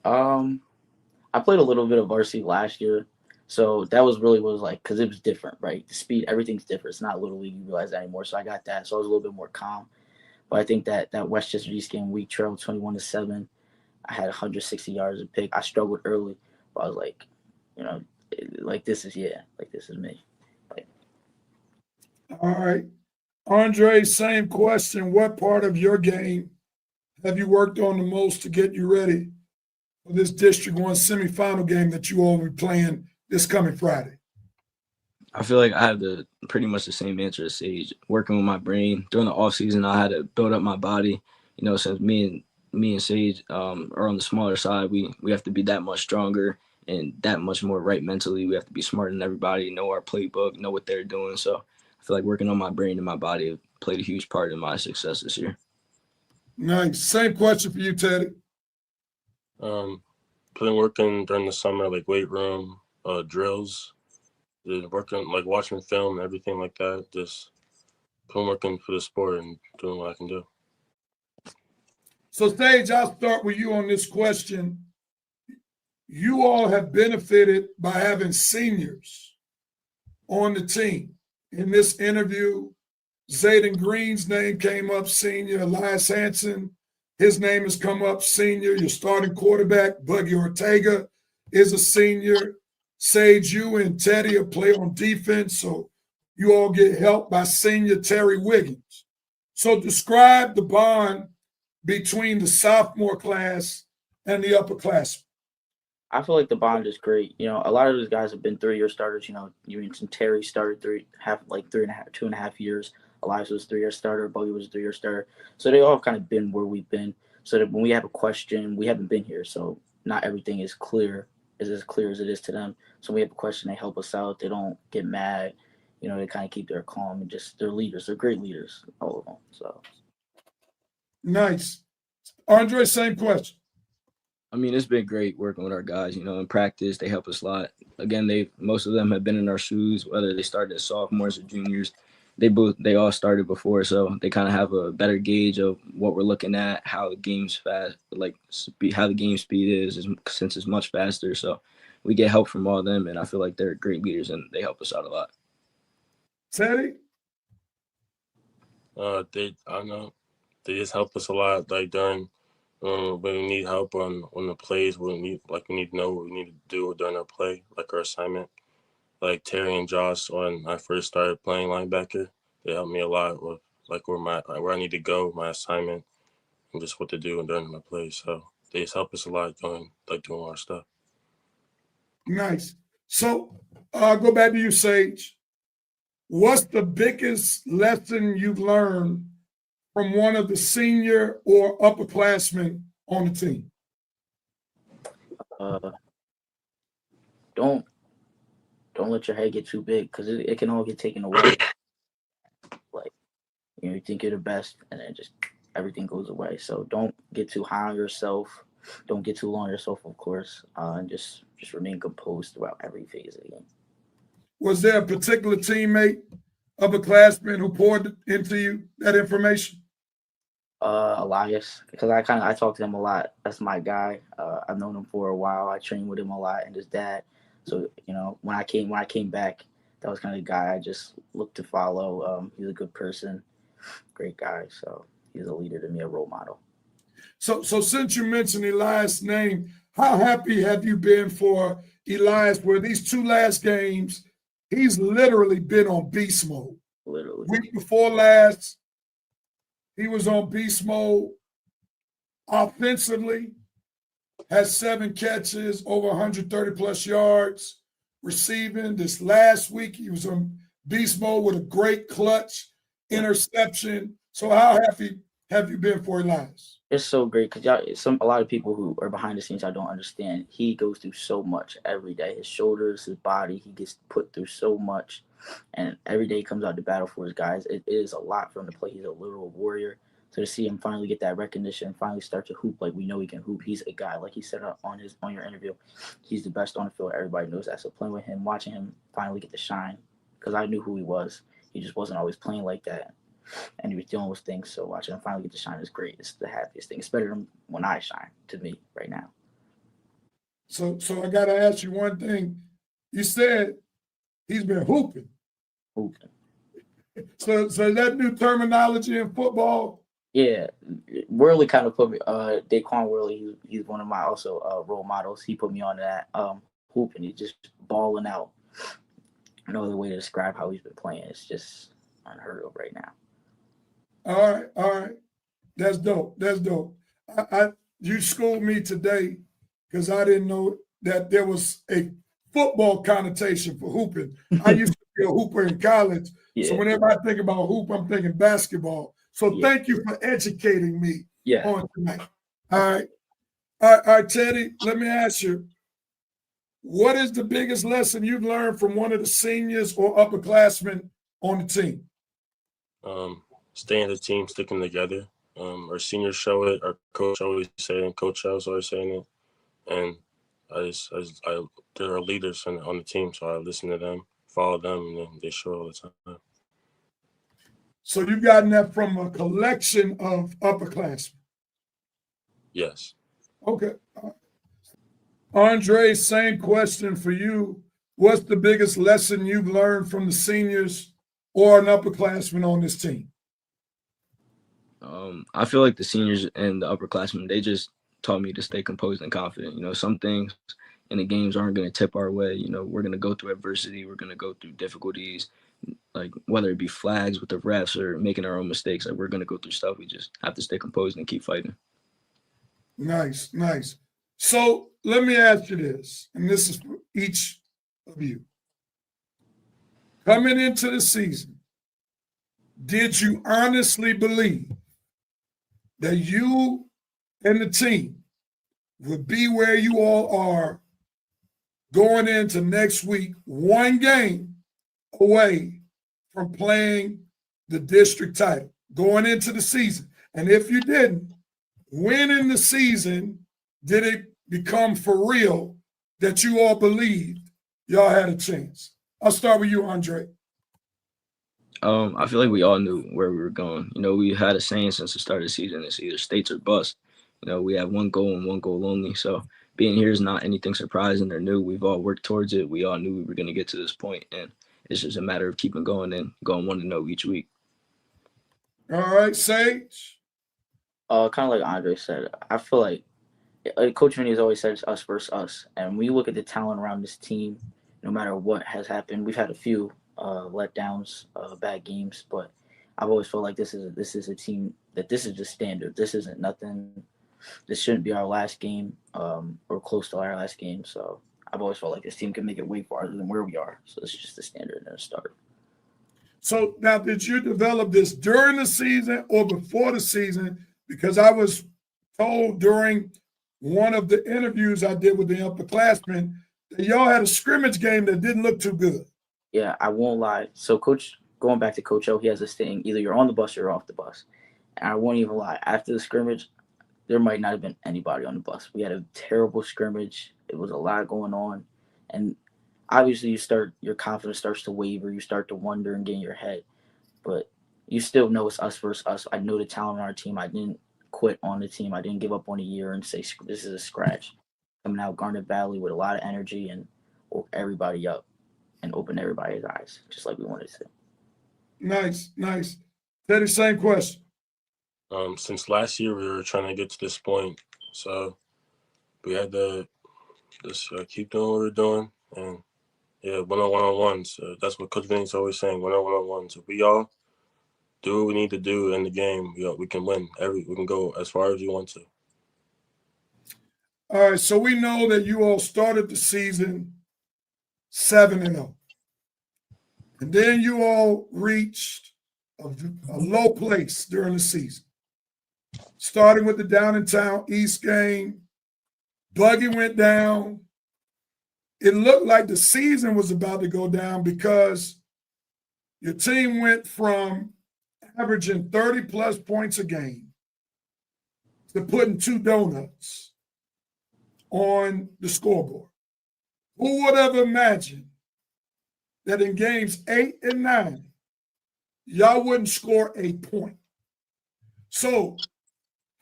I played a little bit of varsity last year, so that was really what it was like, because it was different, right? The speed, everything's different. It's not Little League, you realize that anymore. So I got that, so I was a little bit more calm. But I think that Westchester East game, we trailed 21-7. I had 160 yards a pick. I struggled early, but I was like, this is me. All right. Andre, same question. What part of your game have you worked on the most to get you ready for this District 1 semifinal game that you all will be playing this coming Friday? I feel like I have pretty much the same answer as Sage. Working with my brain during the off season, I had to build up my body. Since me and Sage are on the smaller side, we have to be that much stronger and that much more right mentally. We have to be smarter than everybody, know our playbook, know what they're doing. So I feel like working on my brain and my body have played a huge part in my success this year. Nice. Same question for you, Teddy. Been working during the summer, like weight room, drills, working, like watching film and everything like that. Just been working for the sport and doing what I can do. So, Sage, I'll start with you on this question. You all have benefited by having seniors on the team. In this interview, Zayden Green's name came up, senior. Elias Hansen, his name has come up, senior. Your starting quarterback, Buggy Ortega, is a senior. Sage, you and Teddy will play on defense, so you all get help by senior Terry Wiggins. So describe the bond between the sophomore class and the upperclassmen. I feel like the bond is great. A lot of those guys have been 3-year starters. You mentioned Terry started 2.5 years. Elias was a 3-year starter. Buggy was a 3-year starter. So they all have kind of been where we've been. So that when we have a question, we haven't been here. So not everything is as clear as it is to them. So when we have a question, they help us out. They don't get mad. They kind of keep their calm and just they're leaders. They're great leaders, all of them. So nice. Andre, same question. I mean, it's been great working with our guys. In practice, they help us a lot. Again, most of them have been in our shoes, whether they started as sophomores or juniors. They all started before, so they kind of have a better gauge of what we're looking at, how the game's fast, how the game speed is since it's much faster. So we get help from all of them, and I feel like they're great leaders and they help us out a lot. Teddy? They just help us a lot, like during when we need help on the plays, we need to know what we need to do during our play, like our assignment. Like Terry and Josh, when I first started playing linebacker, they helped me a lot with where I need to go, my assignment, and just what to do during my play. So they just help us a lot doing our stuff. Nice. So I'll go back to you, Sage. What's the biggest lesson you've learned from one of the senior or upperclassmen on the team? Don't let your head get too big because it can all get taken away. You think you're the best, and then just everything goes away. So don't get too high on yourself. Don't get too low on yourself, of course, and just remain composed throughout every phase of the game. Was there a particular teammate, upperclassman, who poured into you that information? Elias, because I talk to him a lot. That's my guy. I've known him for a while. I train with him a lot, and his dad. So when I came back, that was kind of the guy I just looked to follow. He's a good person, great guy. So he's a leader to me, a role model. So since you mentioned Elias' name, how happy have you been for Elias? Where these two last games, he's literally been on beast mode. Literally. Week before last, he was on beast mode. Offensively, has 7 catches, over 130 plus yards. Receiving this last week, he was on beast mode with a great clutch interception. So how happy have you been for Elias? It's so great because a lot of people who are behind the scenes I don't understand. He goes through so much every day. His shoulders, his body, he gets put through so much, and every day he comes out to battle for his guys. It is a lot for him to play. He's a literal warrior. So to see him finally get that recognition, finally start to hoop like we know he can hoop. He's a guy, like he said on your interview, he's the best on the field. Everybody knows that. So playing with him, watching him finally get to shine, because I knew who he was. He just wasn't always playing like that. And he was dealing with things, so watching him finally get to shine is great. It's the happiest thing. It's better than when I shine, to me, right now. So I got to ask you one thing. You said he's been hooping. Hooping. So that new terminology in football? Yeah, Worley kind of put me. Daquan Worley, he's one of my also role models. He put me on that hooping. He's just balling out. No other way to describe how he's been playing. It's just unheard of right now. All right. That's dope. You schooled me today because I didn't know that there was a football connotation for hooping. I used to be a hooper in college. Yeah. So whenever I think about hoop, I'm thinking basketball. So thank you for educating me on tonight. All right, Teddy, let me ask you, what is the biggest lesson you've learned from one of the seniors or upperclassmen on the team? Staying as a team, sticking together. Our seniors show it. Our coach always saying it. Coach Charles always saying it. And they're our leaders on the team, so I listen to them, follow them, and then they show all the time. So you've gotten that from a collection of upperclassmen? Yes. Okay. Andre, same question for you. What's the biggest lesson you've learned from the seniors or an upperclassman on this team? I feel like the seniors and the upperclassmen, they just taught me to stay composed and confident. Some things in the games aren't going to tip our way. We're going to go through adversity. We're going to go through difficulties, like whether it be flags with the refs or making our own mistakes. Like, we're going to go through stuff. We just have to stay composed and keep fighting. Nice. So let me ask you this, and this is for each of you. Coming into the season, did you honestly believe that you and the team would be where you all are going into next week, one game away from playing the district title, going into the season? And if you didn't, when in the season did it become for real that you all believed y'all had a chance? I'll start with you, Andre. I feel like we all knew where we were going. We had a saying since the start of the season: it's either states or bust. We have one goal and one goal only. So being here is not anything surprising or new. We've all worked towards it. We all knew we were going to get to this point, and it's just a matter of keeping going and going 1-0 each week. All right, Sage. Kind of like Andre said, I feel like Coach Vinny has always said it's us versus us. And when you look at the talent around this team, no matter what has happened, we've had a few letdowns, bad games, but I've always felt like this is a team that this is just standard. This isn't nothing. This shouldn't be our last game or close to our last game. So I've always felt like this team can make it way farther than where we are. So it's just the standard and a start. So now, did you develop this during the season or before the season? Because I was told during one of the interviews I did with the upperclassmen that y'all had a scrimmage game that didn't look too good. Yeah, I won't lie. So going back to Coach O, he has this thing, either you're on the bus or you're off the bus. And I won't even lie. After the scrimmage, there might not have been anybody on the bus. We had a terrible scrimmage. It was a lot going on. And obviously your confidence starts to waver. You start to wonder and get in your head. But you still know it's us versus us. I know the talent on our team. I didn't quit on the team. I didn't give up on a year and say this is a scratch. Coming out Garnet Valley with a lot of energy and woke everybody up and opened everybody's eyes, just like we wanted to. Nice, nice. Teddy, same question. Since last year, we were trying to get to this point, so we had to just keep doing what we're doing, and yeah, one-on-one-on-ones. That's what Coach Vinny's always saying, one-on-one-on-ones. If we all do what we need to do in the game, we can win. We can go as far as we want to. All right, so we know that you all started the season 7-0. And then you all reached a low place during the season. Starting with the Downtown East game, Buggy went down. It looked like the season was about to go down because your team went from averaging 30-plus points a game to putting 2 donuts on the scoreboard. Who would have imagined that in games 8 and 9, y'all wouldn't score a point? So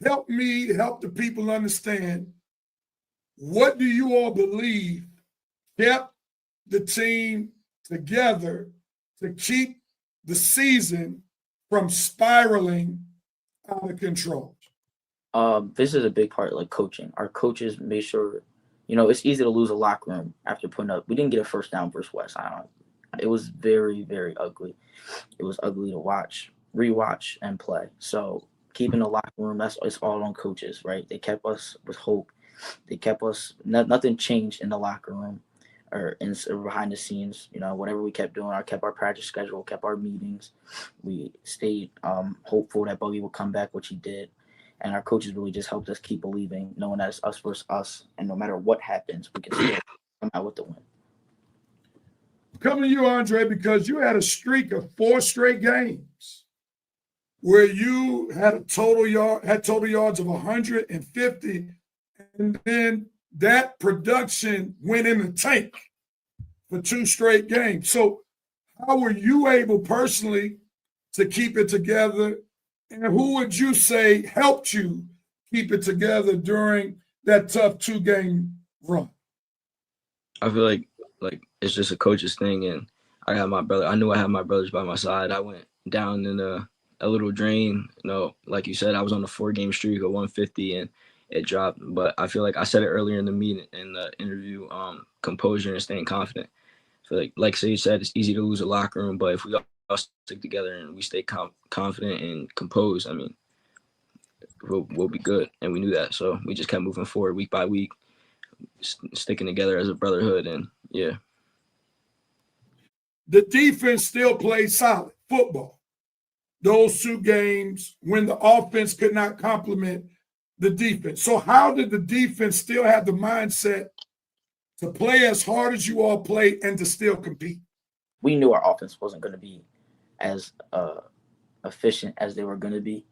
help the people understand, what do you all believe kept the team together to keep the season from spiraling out of control? This is a big part, like coaching. Our coaches made sure, it's easy to lose a locker room after putting up. We didn't get a first down versus West. It was very, very ugly. It was ugly to watch, rewatch, and play. So keeping the locker room, it's all on coaches, right? They kept us with hope. They kept us. Nothing changed in the locker room or behind the scenes. Whatever we kept doing, kept our practice schedule, kept our meetings. We stayed hopeful that Buggy would come back, which he did. And our coaches really just helped us keep believing, knowing that it's us versus us. And no matter what happens, we can still come out with the win. Coming to you, Andre, because you had a streak of 4 straight games where you had total yards of 150, and then that production went in the tank for 2 straight games. So how were you able personally to keep it together? And who would you say helped you keep it together during that tough 2-game run? I feel like it's just a coach's thing, and I got my brother. I knew I had my brothers by my side. I went down in a little drain. Like you said, I was on a 4-game streak of 150, and it dropped. But I feel like I said it earlier in the meeting, in the interview, composure and staying confident. I feel like Sage said, it's easy to lose a locker room, but if we all stick together and we stay confident and composed, we'll be good. And we knew that. So we just kept moving forward week by week, sticking together as a brotherhood. And yeah. The defense still played solid football those 2 games when the offense could not complement the defense. So how did the defense still have the mindset to play as hard as you all played and to still compete? We knew our offense wasn't going to be as efficient as they were going to be.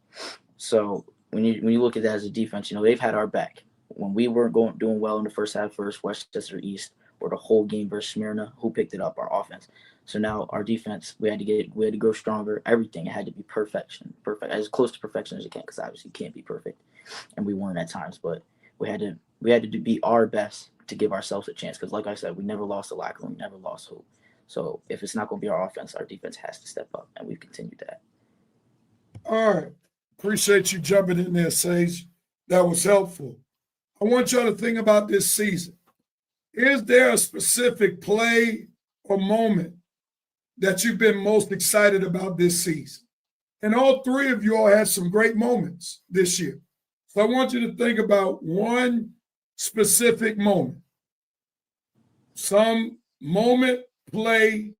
So when you look at that as a defense, they've had our back. When we weren't doing well in the first half versus Westchester East, or the whole game versus Smyrna, who picked it up? Our offense. So now our defense, we had to grow stronger. Everything, it had to be perfect, as close to perfection as you can, because obviously you can't be perfect, and we weren't at times. But we had to be our best to give ourselves a chance, because like I said, we never lost the locker room, never lost hope. So if it's not going to be our offense, our defense has to step up, and we've continued that. All right. Appreciate you jumping in there, Sage. That was helpful. I want y'all to think about this season. Is there a specific play or moment that you've been most excited about this season? And all 3 of you all had some great moments this year. So I want you to think about one specific moment. Some moment, play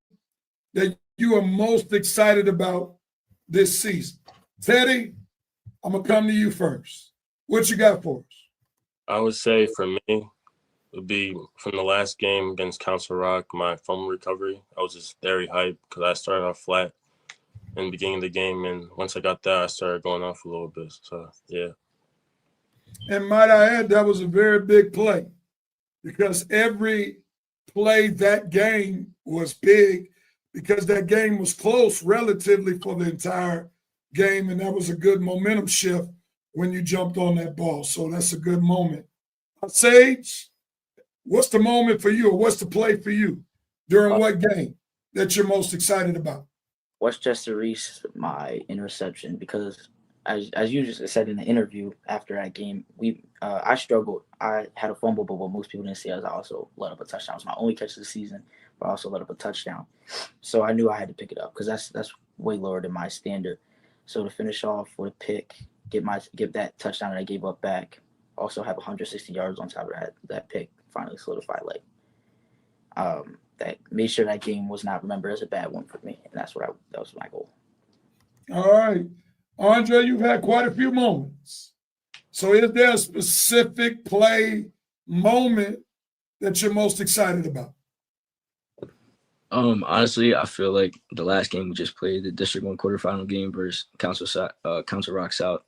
that you are most excited about this season. Teddy, I'm going to come to you first. What you got for us? I would say for me, it would be from the last game against Council Rock, my fumble recovery. I was just very hyped because I started off flat in the beginning of the game, and once I got that, I started going off a little bit. So, yeah. And might I add, that was a very big play, because every play that game was big, because that game was close relatively for the entire game, and that was a good momentum shift when you jumped on that ball. So that's a good moment. Sage, what's the moment for you, or what's the play for you during what game that you're most excited about? Westchester Reese, my interception, because as you just said in the interview after that game, I struggled. I had a fumble, but what most people didn't see is I also let up a touchdown. It was my only catch of the season, but I also let up a touchdown. So I knew I had to pick it up because that's way lower than my standard. So to finish off with a pick, get that touchdown that I gave up back, also have 160 yards on top of that pick, finally solidify that made sure that game was not remembered as a bad one for me, and that was my goal. All right. Andre, you've had quite a few moments. So is there a specific play moment that you're most excited about? Honestly, I feel like the last game we just played, the District 1 quarterfinal game versus Council Rock South.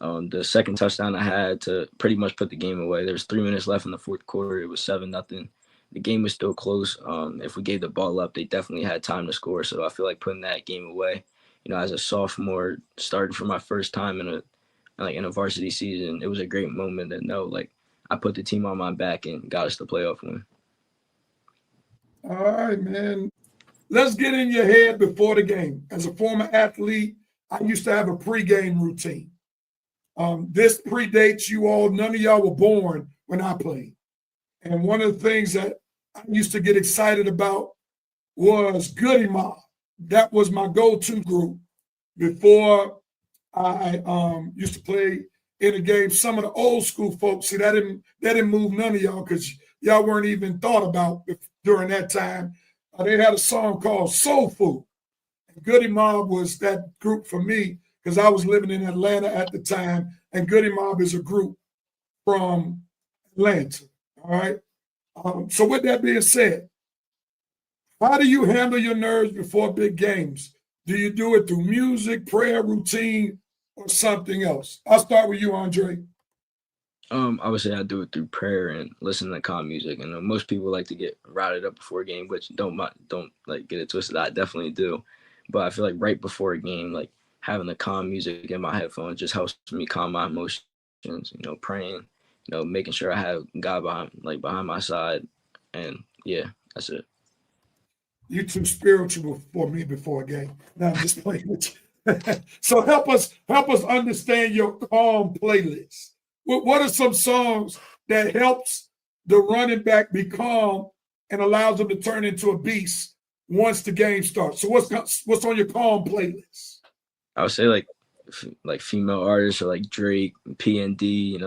The second touchdown I had to pretty much put the game away. There was 3 minutes left in the fourth quarter. It was 7-0. The game was still close. If we gave the ball up, they definitely had time to score. So I feel like putting that game away, as a sophomore, starting for my first time in a varsity season, it was a great moment to know, I put the team on my back and got us the playoff win. All right, man. Let's get in your head before the game. As a former athlete, I used to have a pregame routine. This predates you all. None of y'all were born when I played. And one of the things that I used to get excited about was Goody Mob. That was my go-to group before I used to play in a game. Some of the old school folks, see, that didn't move none of y'all because y'all weren't even thought about during that time. They had a song called Soul Food. And Goody Mob was that group for me because I was living in Atlanta at the time, and Goody Mob is a group from Atlanta. All right. So with that being said, how do you handle your nerves before big games? Do you do it through music, prayer, routine, or something else? I'll start with you, Andre. I would say I do it through prayer and listening to calm music. And most people like to get routed up before a game, which don't get it twisted. I definitely do, but I feel like right before a game, having the calm music in my headphones just helps me calm my emotions. Praying, making sure I have God behind my side, and yeah, that's it. You too spiritual for me before a game. No, I'm just playing with you. So help us understand your calm playlist. What are some songs that helps the running back be calm and allows him to turn into a beast once the game starts? So what's on your calm playlist? I would say like female artists or like Drake, PND,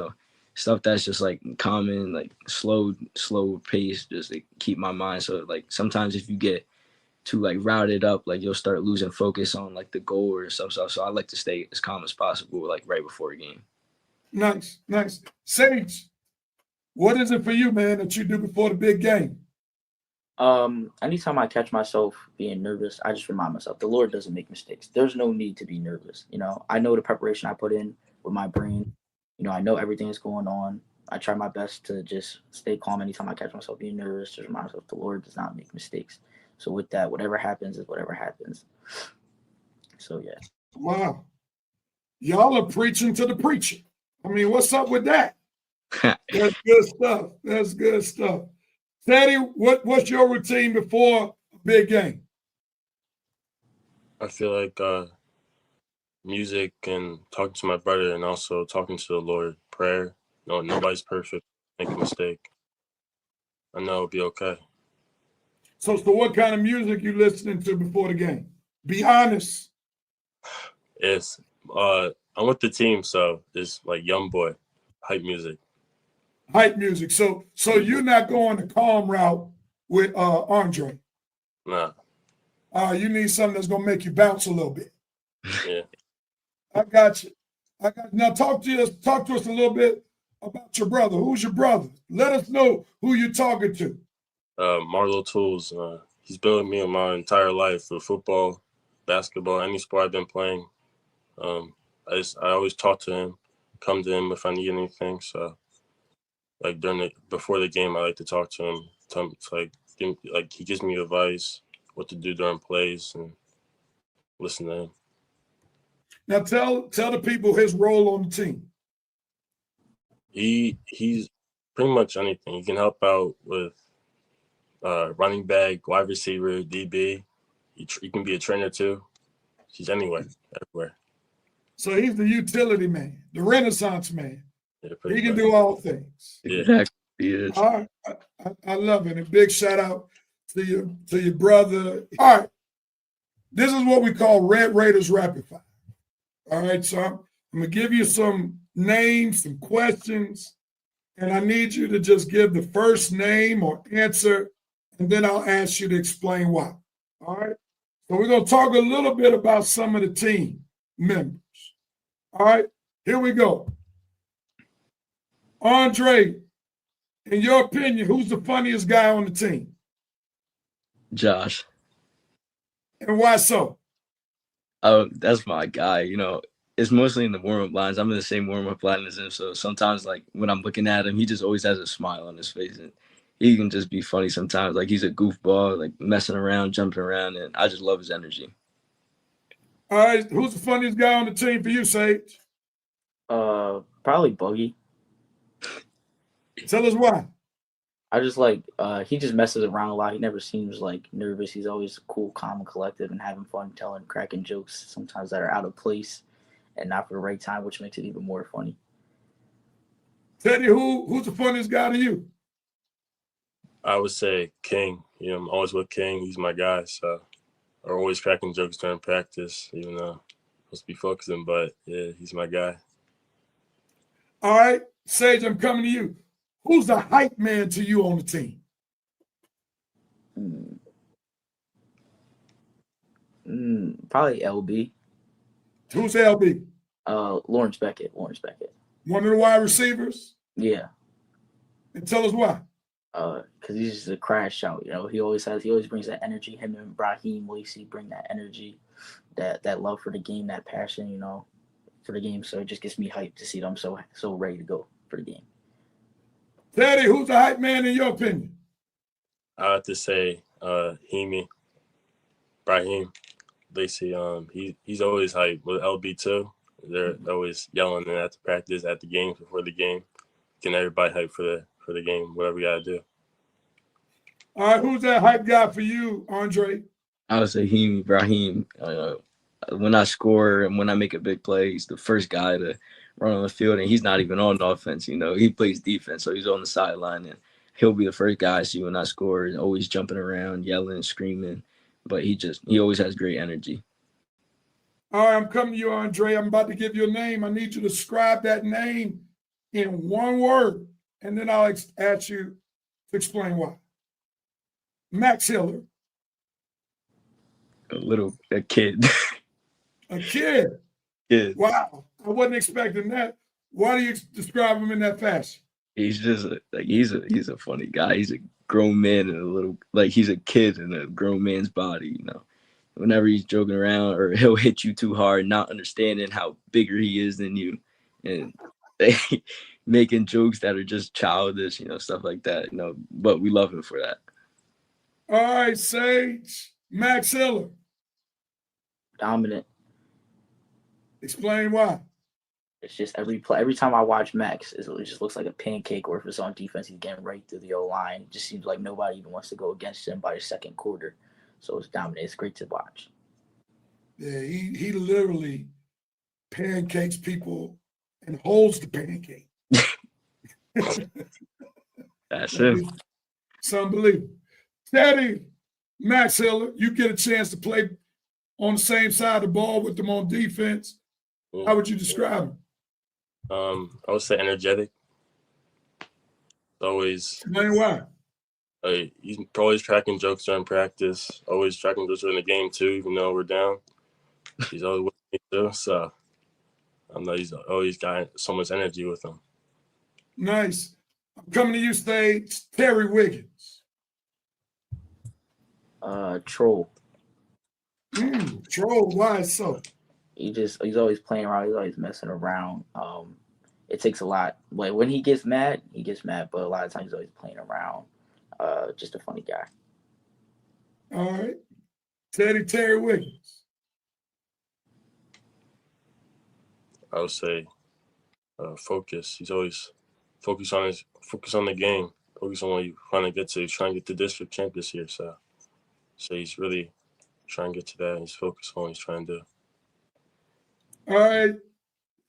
stuff that's just common, slow pace, just to keep my mind. So sometimes if you get too routed up, you'll start losing focus on the goal or stuff. So I like to stay as calm as possible, right before a game. Nice. Sage, what is it for you, man, that you do before the big game? Anytime I catch myself being nervous, I just remind myself the Lord doesn't make mistakes. There's no need to be nervous. I know the preparation I put in with my brain. I know everything that's going on. I try my best to just stay calm anytime I catch myself being nervous. Just remind myself the Lord does not make mistakes. So with that, whatever happens is whatever happens. So yeah. Wow. Y'all are preaching to the preacher. I mean, what's up with that? That's good stuff. Teddy, what's your routine before a big game? I feel like music and talking to my brother and also talking to the Lord, prayer. No, nobody's perfect. Make a mistake. I know it'll be okay. So what kind of music you listening to before the game? Be honest. It's I'm with the team, so it's Young Boy, hype music. Hype music. So you're not going the calm route with Andre. Nah. You need something that's gonna make you bounce a little bit. Yeah. I got you. Now talk to us a little bit about your brother. Who's your brother? Let us know who you're talking to. Marlo Tools. He's been with me my entire life for football, basketball, any sport I've been playing. I always talk to him, come to him if I need anything. So before the game, I like to talk to him. He gives me advice, what to do during plays, and listen to him. Now tell the people his role on the team. He's pretty much anything. You can help out with running back, wide receiver, DB. You can be a trainer too. She's anywhere, everywhere. So he's the utility man, the Renaissance man. Yeah, He pretty can much. do all things. Yeah. Exactly. He is. All right. I love it. A big shout out to your brother. All right. This is what we call Red Raiders Rapid Fire. All right. So I'm going to give you some names, some questions, and I need you to just give the first name or answer, and then I'll ask you to explain why. All right. So we're going to talk a little bit about some of the team members. All right. Here we go. Andre, in your opinion, who's the funniest guy on the team? Josh. And why so? Oh, that's my guy. You know, it's mostly in the warm-up lines. I'm in the same warm-up line as him, so sometimes, like, when I'm looking at him, he just always has a smile on his face, and he can just be funny sometimes. Like, he's a goofball, like, messing around, jumping around, and I just love his energy. All right, who's the funniest guy on the team for you, Sage? Probably Buggy. Tell us why. I just like he just messes around a lot. He never seems like nervous. He's always cool, calm, and collected, and having fun, telling, cracking jokes sometimes that are out of place and not for the right time, which makes it even more funny. Teddy, who's the funniest guy to you? I would say King. You know, I'm always with King. He's my guy. So, I'm always cracking jokes during practice, even though I'm supposed to be focusing. But yeah, he's my guy. All right, Sage, I'm coming to you. Who's the hype man to you on the team? Probably LB. Who's LB? Lawrence Beckett. Lawrence Beckett. One of the wide receivers? Yeah. And tell us why. Because he's just a crash out. You know, he always brings that energy. Him and Brahim Lacey bring that energy, that love for the game, that passion, you know, for the game. So it just gets me hyped to see them so ready to go for the game. Teddy, who's the hype man in your opinion? I have to say Brahim Lacey. He's always hyped with LB too. They're always yelling after practice, at the games, before the game, getting everybody hyped for the game, whatever we gotta do. All right, who's that hype guy for you, Andre? I would say Brahim. When I score and when I make a big play, he's the first guy to run on the field, and he's not even on offense. You know, he plays defense, so he's on the sideline, and he'll be the first guy I see when I score, and always jumping around, yelling, screaming. But he always has great energy. All right, I'm coming to you, Andre. I'm about to give you a name. I need you to describe that name in one word, and then I'll ask you to explain why. Max Hiller. A kid. A kid. Kid. Wow, I wasn't expecting that. Why do you describe him in that fashion? He's just he's a funny guy. He's a grown man and he's a kid in a grown man's body, you know. Whenever he's joking around, or he'll hit you too hard, not understanding how bigger he is than you, and making jokes that are just childish, you know, stuff like that, you know. But we love him for that. All right, Sage. Max Hiller. Dominant. Explain why. It's just every time I watch Max, it just looks like a pancake. Or if it's on defense, he's getting right through the O-line. It just seems like nobody even wants to go against him by the second quarter. So it's dominant. It's great to watch. Yeah, he literally pancakes people and holds the pancake. That's him. It's unbelievable. Teddy, Max Hiller, you get a chance to play on the same side of the ball with them on defense. How would you describe him? I would say energetic. Always. Explain why. He's always cracking jokes during practice. Always cracking jokes during the game too, even though we're down. He's always with me too. So I know he's always got so much energy with him. Nice. I'm coming to you, Stage. Terry Wiggins. Troll. Troll. Why so? He's always playing around. He's always messing around. It takes a lot. Like when he gets mad, but a lot of times he's always playing around. Just a funny guy. All right. Terry Wiggins. I would say focus. He's always focus on the game, focus on what you want to get to. He's trying to get the district champ this year, so he's really trying to get to that. He's focused on what he's trying to do. All right,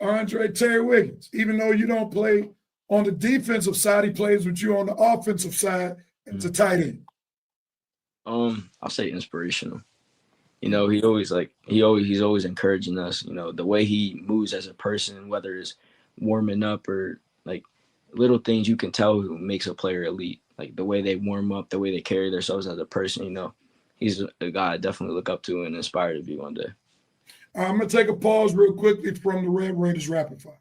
Andre Terry Wiggins. Even though you don't play on the defensive side, he plays with you on the offensive side as a tight end. I'll say inspirational. He's always encouraging us. The way he moves as a person, whether it's warming up or like little things you can tell who makes a player elite. Like the way they warm up, the way they carry themselves as a person. He's a guy I definitely look up to and aspire to be one day. I'm going to take a pause real quickly from the Red Raiders Rapid Fire.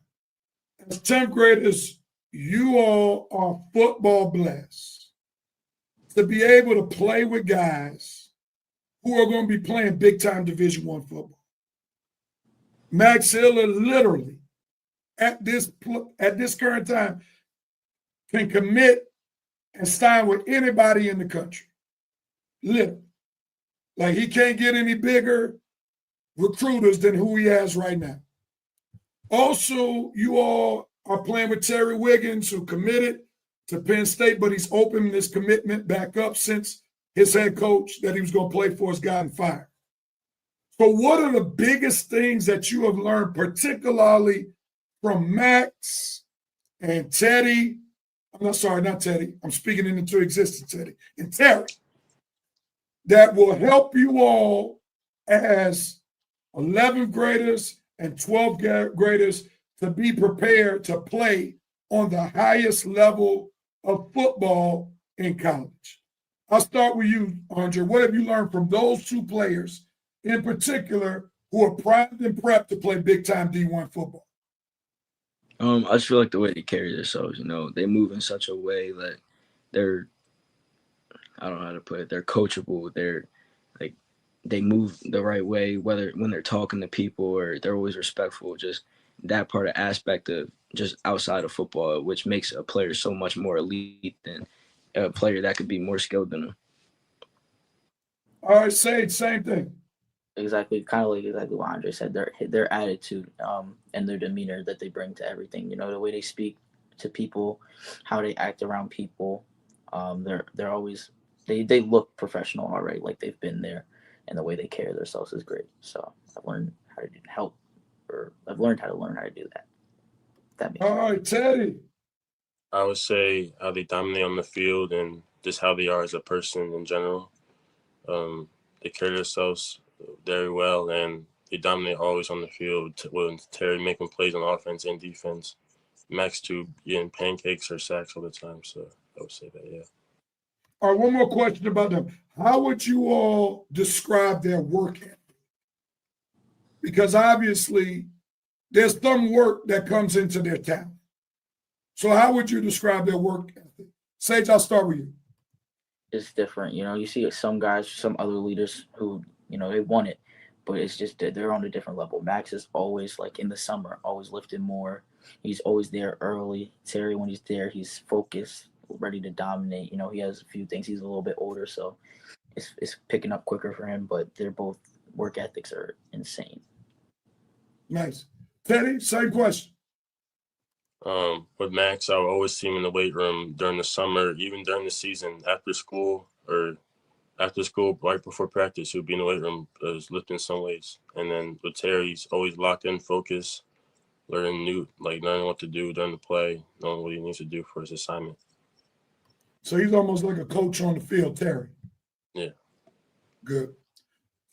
As 10th graders, you all are football blessed to be able to play with guys who are going to be playing big-time Division I football. Max Hiller literally, at this current time, can commit and sign with anybody in the country. Literally. Like he can't get any bigger recruiters than who he has right now. Also, you all are playing with Terry Wiggins, who committed to Penn State, but he's opened this commitment back up since his head coach that he was going to play for has gotten fired. So what are the biggest things that you have learned, particularly from Max and Teddy? Not Teddy. I'm speaking into existence, Teddy. And Terry, that will help you all as 11th graders and 12th graders to be prepared to play on the highest level of football in college. I'll start with you, Andre. What have you learned from those two players in particular who are primed and prepped to play big-time D1 football? I just feel like the way they carry themselves, they move in such a way that they're, I don't know how to put it, they're coachable. They're like, they move the right way, whether when they're talking to people or they're always respectful. Just that part of aspect of just outside of football, which makes a player so much more elite than a player that could be more skilled than them. All right, Sage, same thing. Exactly what Andre said. Their attitude and their demeanor that they bring to everything. The way they speak to people, how they act around people. They're always they look professional already, like they've been there, and the way they carry themselves is great. So I've learned how to learn how to do that. That makes All right, Teddy. I would say how they dominate on the field and just how they are as a person in general. They carry themselves very well, and they dominate always on the field. With Terry making plays on offense and defense, Max too getting pancakes or sacks all the time. So I would say that, yeah. All right, one more question about them. How would you all describe their work ethic? Because obviously there's some work that comes into their talent. So how would you describe their work ethic? Sage, I'll start with you. It's different. You see some guys, some other leaders who, they want it, but it's just that they're on a different level. Max is always, like in the summer, always lifting more. He's always there early. Terry, when he's there, he's focused, ready to dominate. He has a few things. He's a little bit older, so it's picking up quicker for him, but they're both work ethics are insane. Nice. Teddy, same question. With Max, I would always see him in the weight room during the summer, even during the season, after school, right before practice, he would be in the weight room, lifting some weights. And then with Terry, he's always locked in, focused, learning what to do during the play, knowing what he needs to do for his assignment. So he's almost like a coach on the field, Terry. Yeah. Good.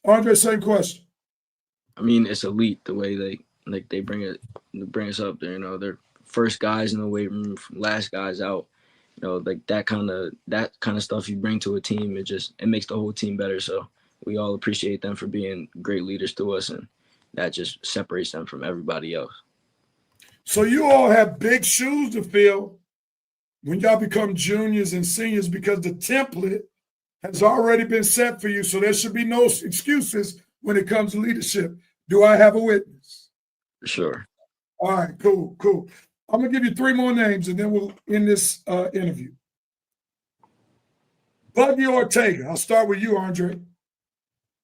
Andre, same question. I mean, it's elite the way they bring us up there. They're first guys in the weight room, last guys out. That kind of stuff you bring to a team. It makes the whole team better. So we all appreciate them for being great leaders to us, and that just separates them from everybody else. So you all have big shoes to fill when y'all become juniors and seniors, because the template has already been set for you. So there should be no excuses when it comes to leadership. Do I have a witness? For sure. All right, cool. I'm going to give you 3 more names, and then we'll end this interview. Buggy Ortega. I'll start with you, Andre.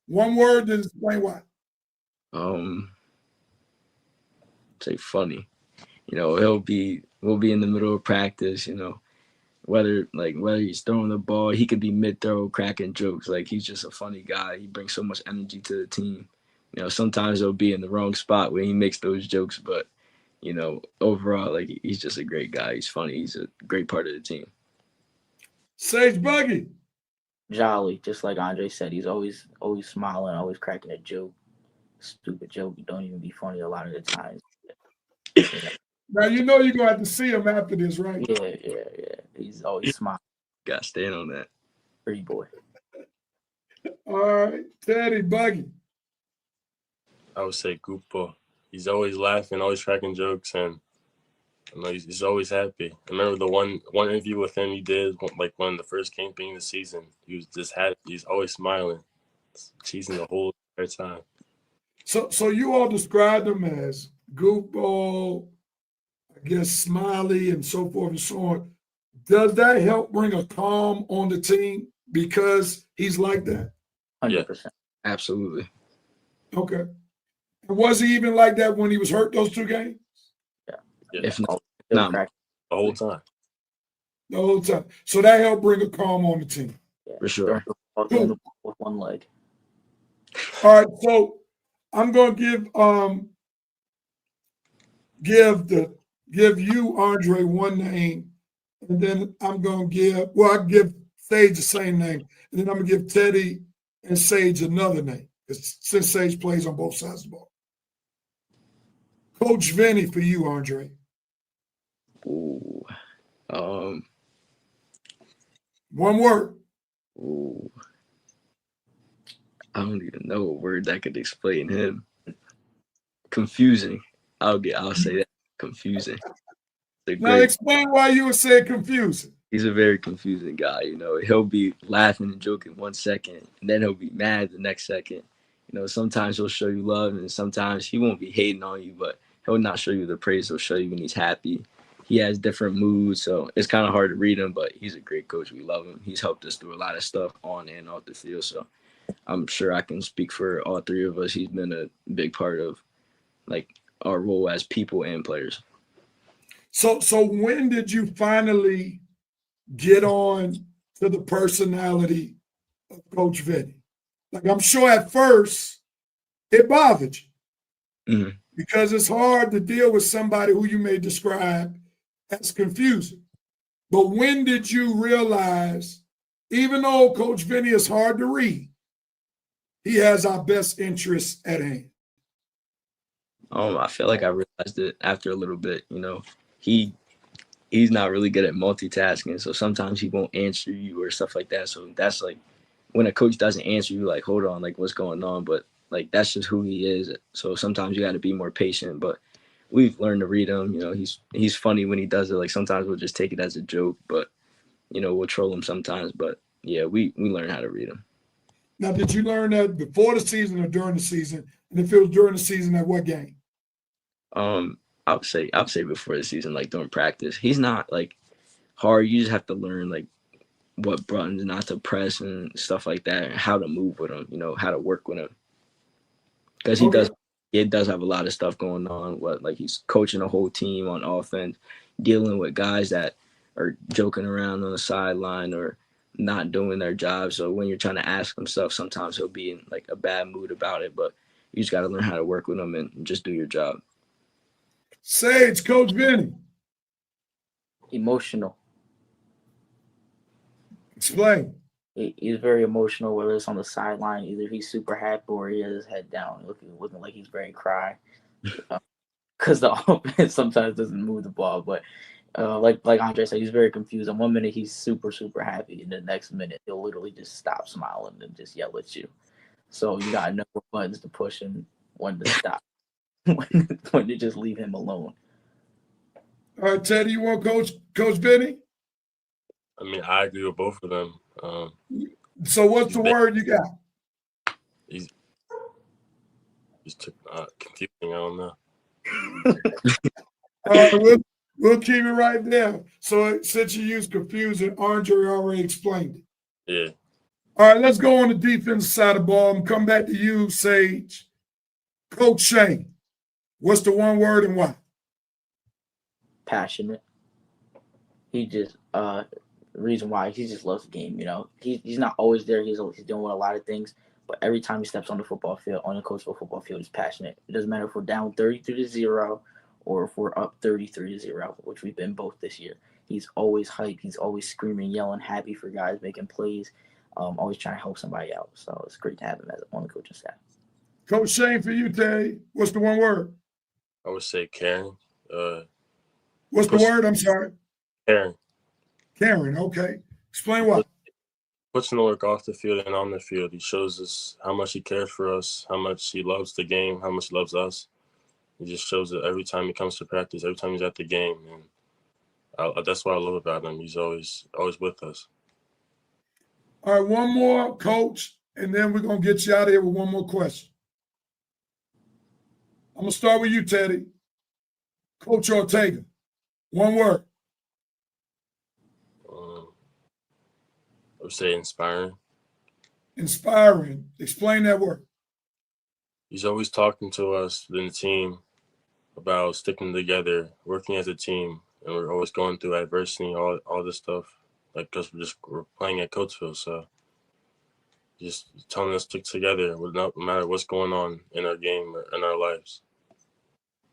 One word to explain why. Say funny. we'll be in the middle of practice, whether he's throwing the ball, he could be mid-throw cracking jokes. Like, he's just a funny guy. He brings so much energy to the team. Sometimes he'll be in the wrong spot when he makes those jokes, but overall, like, he's just a great guy. He's funny. He's a great part of the team. Sage Buggy. Jolly, just like Andre said, he's always smiling, always cracking a joke. Stupid joke, don't even be funny a lot of the times. Now you're gonna have to see him after this, right? Yeah. He's always smiling. Got to stand on that. Pretty boy. All right, Teddy Buggy. I would say Gupo. He's always laughing, always cracking jokes, and he's always happy. I remember the one interview with him he did, like when the first game being the season. He was just happy. He's always smiling, cheesing the whole entire time. So you all described him as goofball, I guess smiley, and so forth and so on. Does that help bring a calm on the team because he's like that? 100%. Absolutely. Okay. Was he even like that when he was hurt those 2 games? Yeah. If not, The whole time. The whole time. So that helped bring a calm on the team. Yeah. For sure. Throwing the ball with one leg. All right, so I'm gonna give you, Andre, one name, and then I'm gonna I give Sage the same name, and then I'm gonna give Teddy and Sage another name, since Sage plays on both sides of the ball. Coach Vinny for you, Andre. Ooh. One word. Ooh. I don't even know a word that could explain him. Confusing. I'll say that. Confusing. Now explain why you would say confusing. He's a very confusing guy. He'll be laughing and joking 1 second, and then he'll be mad the next second. Sometimes he'll show you love, and sometimes he won't be hating on you, but he'll not show you the praise. He'll show you when he's happy. He has different moods, so it's kind of hard to read him, but he's a great coach. We love him. He's helped us through a lot of stuff on and off the field, so I'm sure I can speak for all 3 of us. He's been a big part of, like, our role as people and players. So when did you finally get on to the personality of Coach Vinny? Like, I'm sure at first it bothered you. Mm-hmm. Because it's hard to deal with somebody who you may describe as confusing. But when did you realize, even though Coach Vinny is hard to read, he has our best interests at hand? I feel like I realized it after a little bit. He's not really good at multitasking, so sometimes he won't answer you or stuff like that. So that's like, when a coach doesn't answer you, like, hold on, like, what's going on? But like, that's just who he is. So sometimes you got to be more patient. But we've learned to read him. He's funny when he does it. Like, sometimes we'll just take it as a joke, but we'll troll him sometimes. But yeah, we learn how to read him. Now, did you learn that before the season or during the season? And if it was during the season, at what game? I would say before the season, like during practice. He's not like hard. You just have to learn like what buttons not to press and stuff like that, and how to move with him. How to work with him. Because he does have a lot of stuff going on. Like, he's coaching a whole team on offense, dealing with guys that are joking around on the sideline or not doing their job. So when you're trying to ask him stuff, sometimes he'll be in like a bad mood about it. But you just got to learn how to work with him and just do your job. Sage, Coach Vinny. Emotional. Explain. He's very emotional, whether it's on the sideline. Either he's super happy or he has his head down, looking like he's ready to cry. Because the offense sometimes doesn't move the ball. But like Andre said, he's very confused. And 1 minute he's super, super happy. And the next minute he'll literally just stop smiling and just yell at you. So you got to know what buttons to push and when to stop. when to just leave him alone. All right, Teddy, you want Coach Vinny? I mean, I agree with both of them. So what's the word you got? He's confusing. I don't know. All right, we'll keep it right there. So since you used confusing, Andre already explained it. Yeah. All right, let's go on the defensive side of the ball and come back to you, Sage. Coach Shane, what's the one word and why? passionate. He just reason why he just loves the game. You know, he's not always there. He's doing a lot of things, but every time he steps on the football field, on the Coatesville football field, he's passionate. It doesn't matter if we're down 33-0 or if we're up 33-0, which we've been both this year. He's always hyped. He's always screaming, yelling, happy for guys making plays. Always trying to help somebody out. So it's great to have him on the coaching staff. Coach Shane, for you, Teddy, what's the one word? I would say Karen. What's the word? I'm sorry. Karen. Karen, okay. Explain why. Puts in the work off the field and on the field. He shows us how much he cares for us, how much he loves the game, how much he loves us. He just shows it every time he comes to practice, every time he's at the game. And that's what I love about him. He's always with us. All right, one more, Coach, and then we're going to get you out of here with one more question. I'm going to start with you, Teddy. Coach Ortega, one word. I would say inspiring. Inspiring. Explain that word. He's always talking to us in the team about sticking together, working as a team, and we're always going through adversity, all this stuff, like because we're playing at Coatesville, so just telling us to stick together, no matter what's going on in our game or in our lives.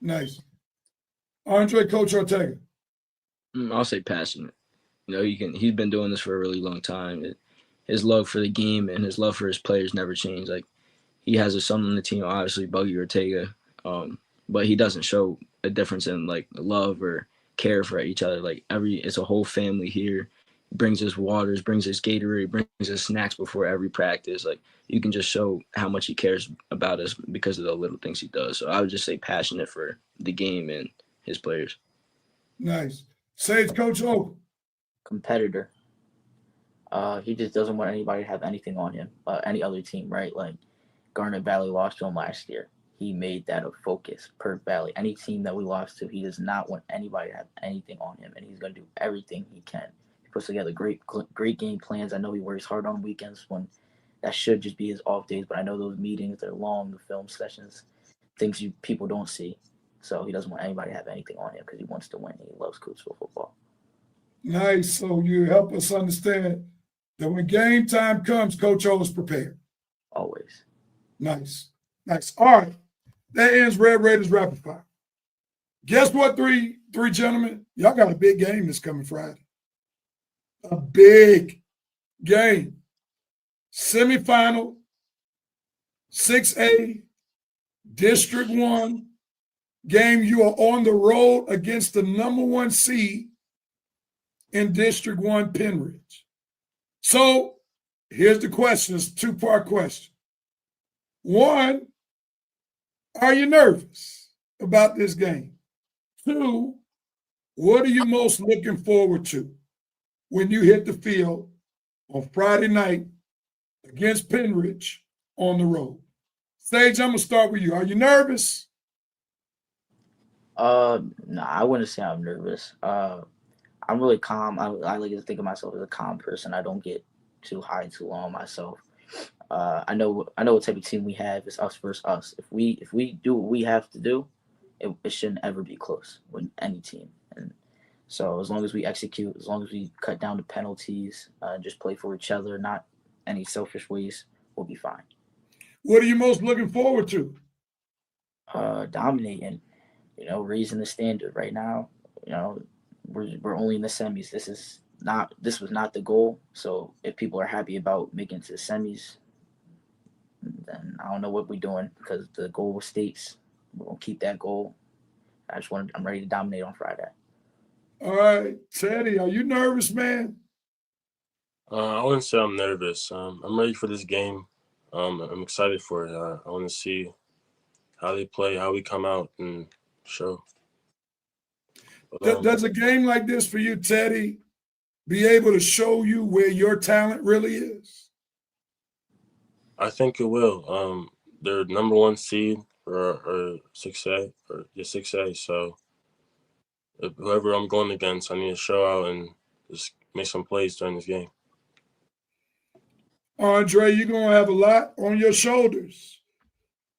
Nice. Andre, Coach Ortega. I'll say passionate. You know, he's been doing this for a really long time. His love for the game and his love for his players never changed. Like, he has a son on the team, obviously, Buggy Ortega, but he doesn't show a difference in, like, love or care for each other. Like, it's a whole family here. Brings us waters, brings us Gatorade, brings us snacks before every practice. Like, you can just show how much he cares about us because of the little things he does. So I would just say passionate for the game and his players. Nice. Sage, Coach O. Competitor. He just doesn't want anybody to have anything on him, any other team, right? Like Garnet Valley lost to him last year. He made that a focus. Perth Valley, any team that we lost to, he does not want anybody to have anything on him, and he's going to do everything he can. He puts together great game plans. I know he works hard on weekends when that should just be his off days, but I know those meetings, they're long, the film sessions, things people don't see. So he doesn't want anybody to have anything on him because he wants to win. He loves Coatesville football. Nice. So you help us understand that when game time comes, Coach O is prepared. Always. Nice. Nice. All right. That ends Red Raiders Rapid Fire. Guess what, three gentlemen? Y'all got a big game this coming Friday. A big game. Semifinal, 6A, District 1 game. You are on the road against the number 1 seed in District 1, Penridge. So here's the question. It's a two-part question. One, are you nervous about this game? Two, what are you most looking forward to when you hit the field on Friday night against Penridge on the road? Sage, I'm going to start with you. Are you nervous? No, I wouldn't say I'm nervous. I'm really calm. I like to think of myself as a calm person. I don't get too high too low on myself. I know what type of team we have. It's us versus us. If we do what we have to do, it shouldn't ever be close with any team. And so as long as we execute, as long as we cut down the penalties, just play for each other, not any selfish ways, we'll be fine. What are you most looking forward to? Dominating, raising the standard right now. We're only in the semis. This was not the goal. So if people are happy about making it to the semis, then I don't know what we're doing because the goal was states. We're gonna keep that goal. I'm ready to dominate on Friday. All right, Teddy, are you nervous, man? I wouldn't say I'm nervous. I'm ready for this game. I'm excited for it. I want to see how they play, how we come out and show. But, Does a game like this for you, Teddy, be able to show you where your talent really is? I think it will. They're number 1 seed or 6A or 6A. So whoever I'm going against, I need to show out and just make some plays during this game. Andre, you're going to have a lot on your shoulders.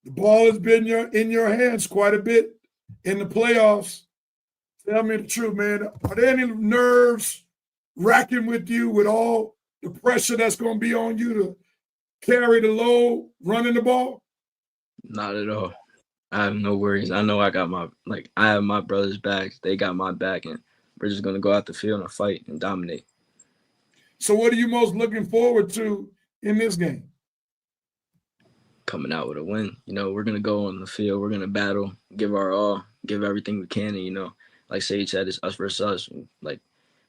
The ball has been in your hands quite a bit in the playoffs. Tell me the truth, man. Are there any nerves racking with you with all the pressure that's going to be on you to carry the load running the ball? Not at all. I have no worries. I know I have my brother's back. They got my back, and we're just gonna go out the field and fight and dominate. So what are you most looking forward to in this game? Coming out with a win. We're gonna go on the field. We're gonna battle, give our all, give everything we can, and like Sage said, it's us versus us. Like,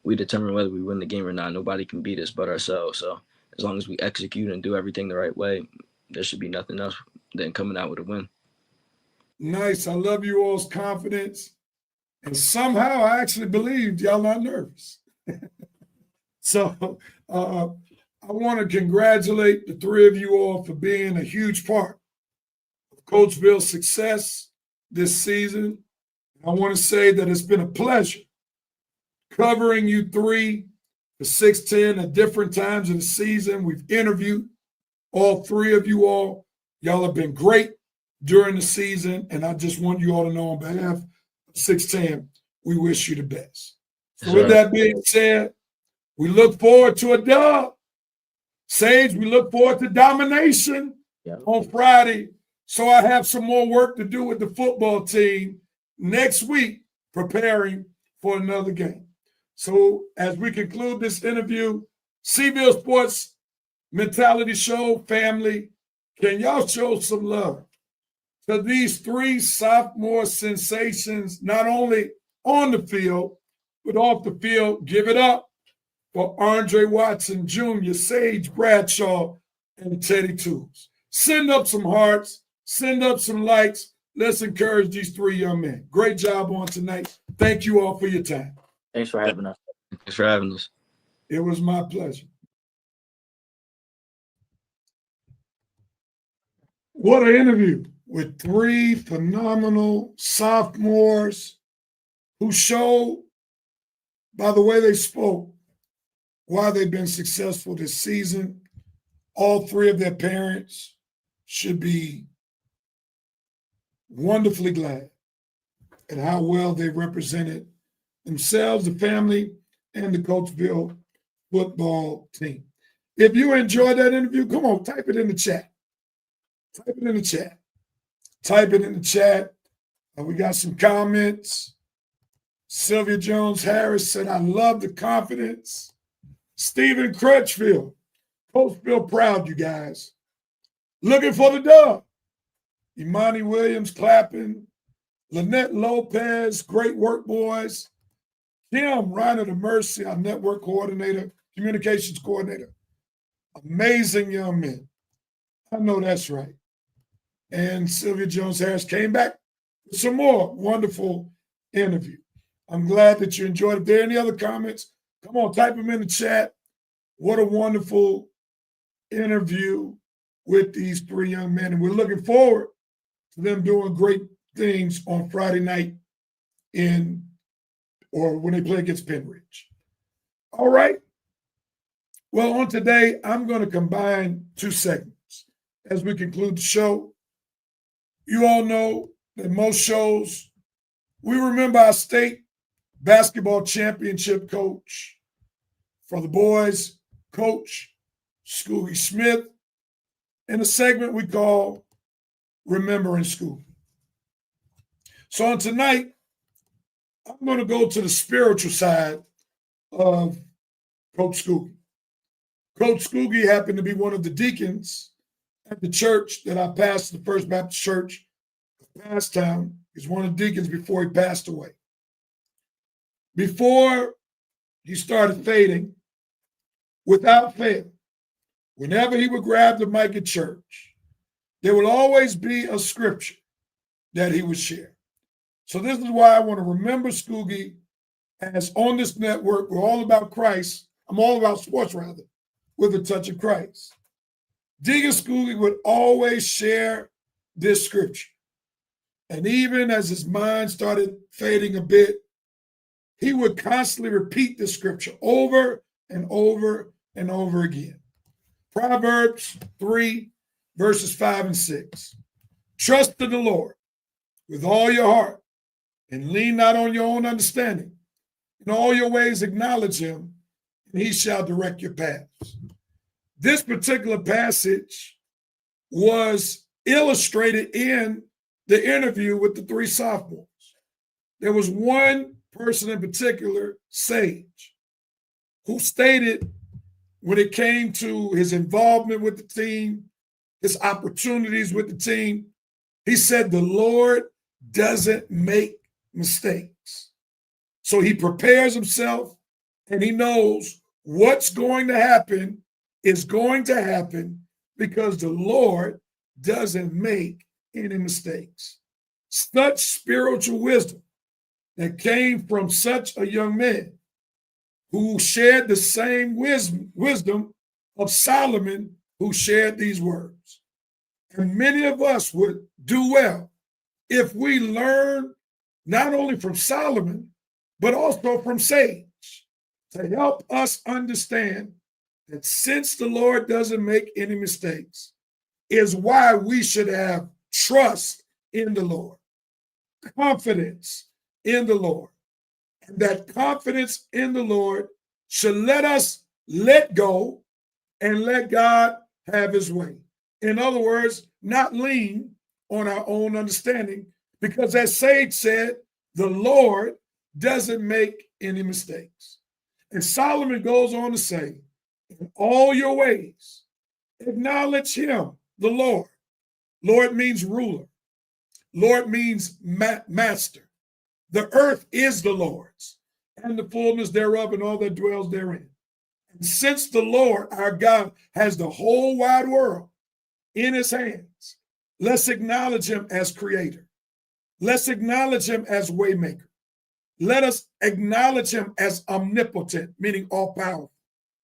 we determine whether we win the game or not. Nobody can beat us but ourselves. So as long as we execute and do everything the right way, there should be nothing else than coming out with a win. Nice. I love you all's confidence. And somehow I actually believed y'all not nervous. So I want to congratulate the three of you all for being a huge part of Coatesville's success this season. I want to say that it's been a pleasure covering you three for 610 at different times of the season. We've interviewed all three of you all. Y'all have been great during the season, and I just want you all to know on behalf of 610, we wish you the best. So with that being said, we look forward to a dub. Sage, we look forward to domination on Friday. So I have some more work to do with the football team next week preparing for another game. So as we conclude this interview, CVille Sports Mentality Show family, can y'all show some love to these three sophomore sensations, not only on the field, but off the field? Give it up for Andre Watson Jr., Sage Bradshaw, and Teddy Tools. Send up some hearts, send up some likes. Let's encourage these three young men. Great job on tonight. Thank you all for your time. Thanks for having us. Thanks for having us. It was my pleasure. What an interview with three phenomenal sophomores who showed, by the way they spoke, why they've been successful this season. All three of their parents should be wonderfully glad at how well they represented themselves, the family, and the Coatesville football team. If you enjoyed that interview, come on, type it in the chat. Type it in the chat. Type it in the chat. We got some comments. Sylvia Jones-Harris said, I love the confidence. Stephen Crutchfield, Coatesville proud, you guys. Looking for the dub. Imani Williams clapping. Lynette Lopez, great work, boys. Kim Reiner to Mercy, our network coordinator, communications coordinator. Amazing young men. I know that's right. And Sylvia Jones-Harris came back with some more wonderful interview. I'm glad that you enjoyed it. If there are any other comments, come on, type them in the chat. What a wonderful interview with these three young men. And we're looking forward to them doing great things on Friday night when they play against Penridge. All right. Well, on today, I'm going to combine two segments as we conclude the show. You all know that most shows, we remember our state basketball championship coach for the boys, Coach Scoogie Smith, in a segment we call Remembering Scoogie. So on tonight, I'm going to go to the spiritual side of Coach Scoogie. Coach Scoogie happened to be one of the deacons at the church that I pastored, the First Baptist Church of Passtown. He's one of the deacons before he passed away. Before he started fading, without fail, whenever he would grab the mic at church, there would always be a scripture that he would share. So this is why I want to remember Scoogie, as on this network, we're all about Christ. I'm all about sports, rather, with a touch of Christ. Deacon Scoogie would always share this scripture. And even as his mind started fading a bit, he would constantly repeat the scripture over and over and over again. Proverbs 3, verses 5 and 6. Trust in the Lord with all your heart and lean not on your own understanding. In all your ways acknowledge him, and he shall direct your paths. This particular passage was illustrated in the interview with the 3 sophomores. There was one person in particular, Sage, who stated when it came to his involvement with the team, his opportunities with the team, he said the Lord doesn't make mistakes. So he prepares himself and he knows what's going to happen is going to happen because the Lord doesn't make any mistakes. Such spiritual wisdom that came from such a young man who shared the same wisdom of Solomon, who shared these words. And many of us would do well if we learn not only from Solomon, but also from Sage to help us understand that since the Lord doesn't make any mistakes, is why we should have trust in the Lord, confidence in the Lord. And that confidence in the Lord should let us let go and let God have his way. In other words, not lean on our own understanding, because as Sage said, the Lord doesn't make any mistakes. And Solomon goes on to say, in all your ways, acknowledge him, the Lord. Lord means ruler. Lord means master. The earth is the Lord's, and the fullness thereof, and all that dwells therein. And since the Lord, our God, has the whole wide world in his hands, let's acknowledge him as creator. Let's acknowledge him as waymaker. Let us acknowledge him as omnipotent, meaning all powerful.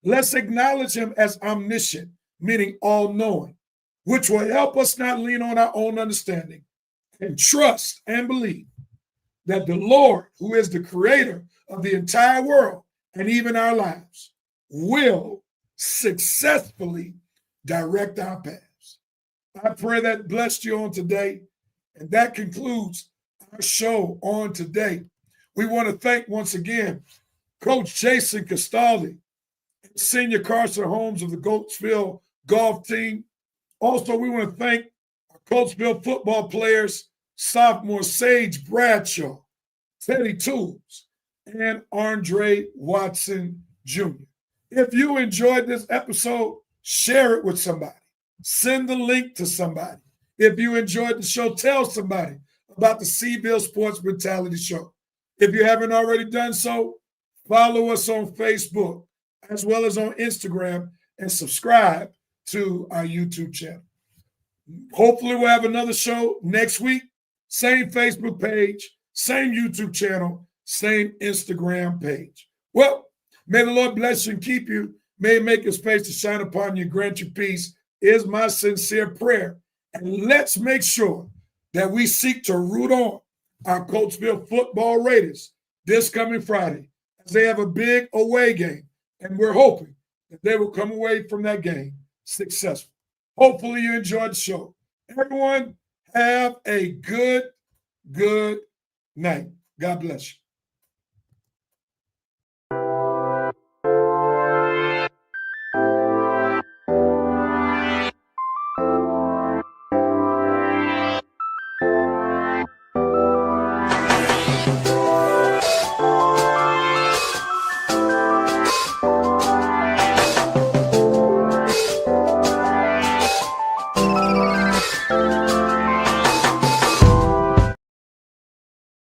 Let's acknowledge him as omniscient, meaning all knowing, which will help us not lean on our own understanding and trust and believe that the Lord, who is the creator of the entire world and even our lives, will successfully direct our paths. I pray that blessed you on today. And that concludes our show on today. We want to thank once again Coach Jason Castaldi, Senior Carson Holmes of the Coatesville golf team. Also, we want to thank our Coatesville football players, sophomore Sage Bradshaw, Teddy Tools, and Andre Watson Jr. If you enjoyed this episode, share it with somebody. Send the link to somebody. If you enjoyed the show, tell somebody about the Seaville Sports Mentality Show. If you haven't already done so, follow us on Facebook as well as on Instagram and subscribe to our YouTube channel. Hopefully we'll have another show next week. Same Facebook page, same YouTube channel, same Instagram page. Well, may the Lord bless you and keep you. May he make his face to shine upon you, grant you peace, is my sincere prayer. And let's make sure that we seek to root on our Coatesville football Raiders this coming Friday, as they have a big away game. And we're hoping that they will come away from that game successful. Hopefully you enjoyed the show. Everyone, have a good night. God bless you.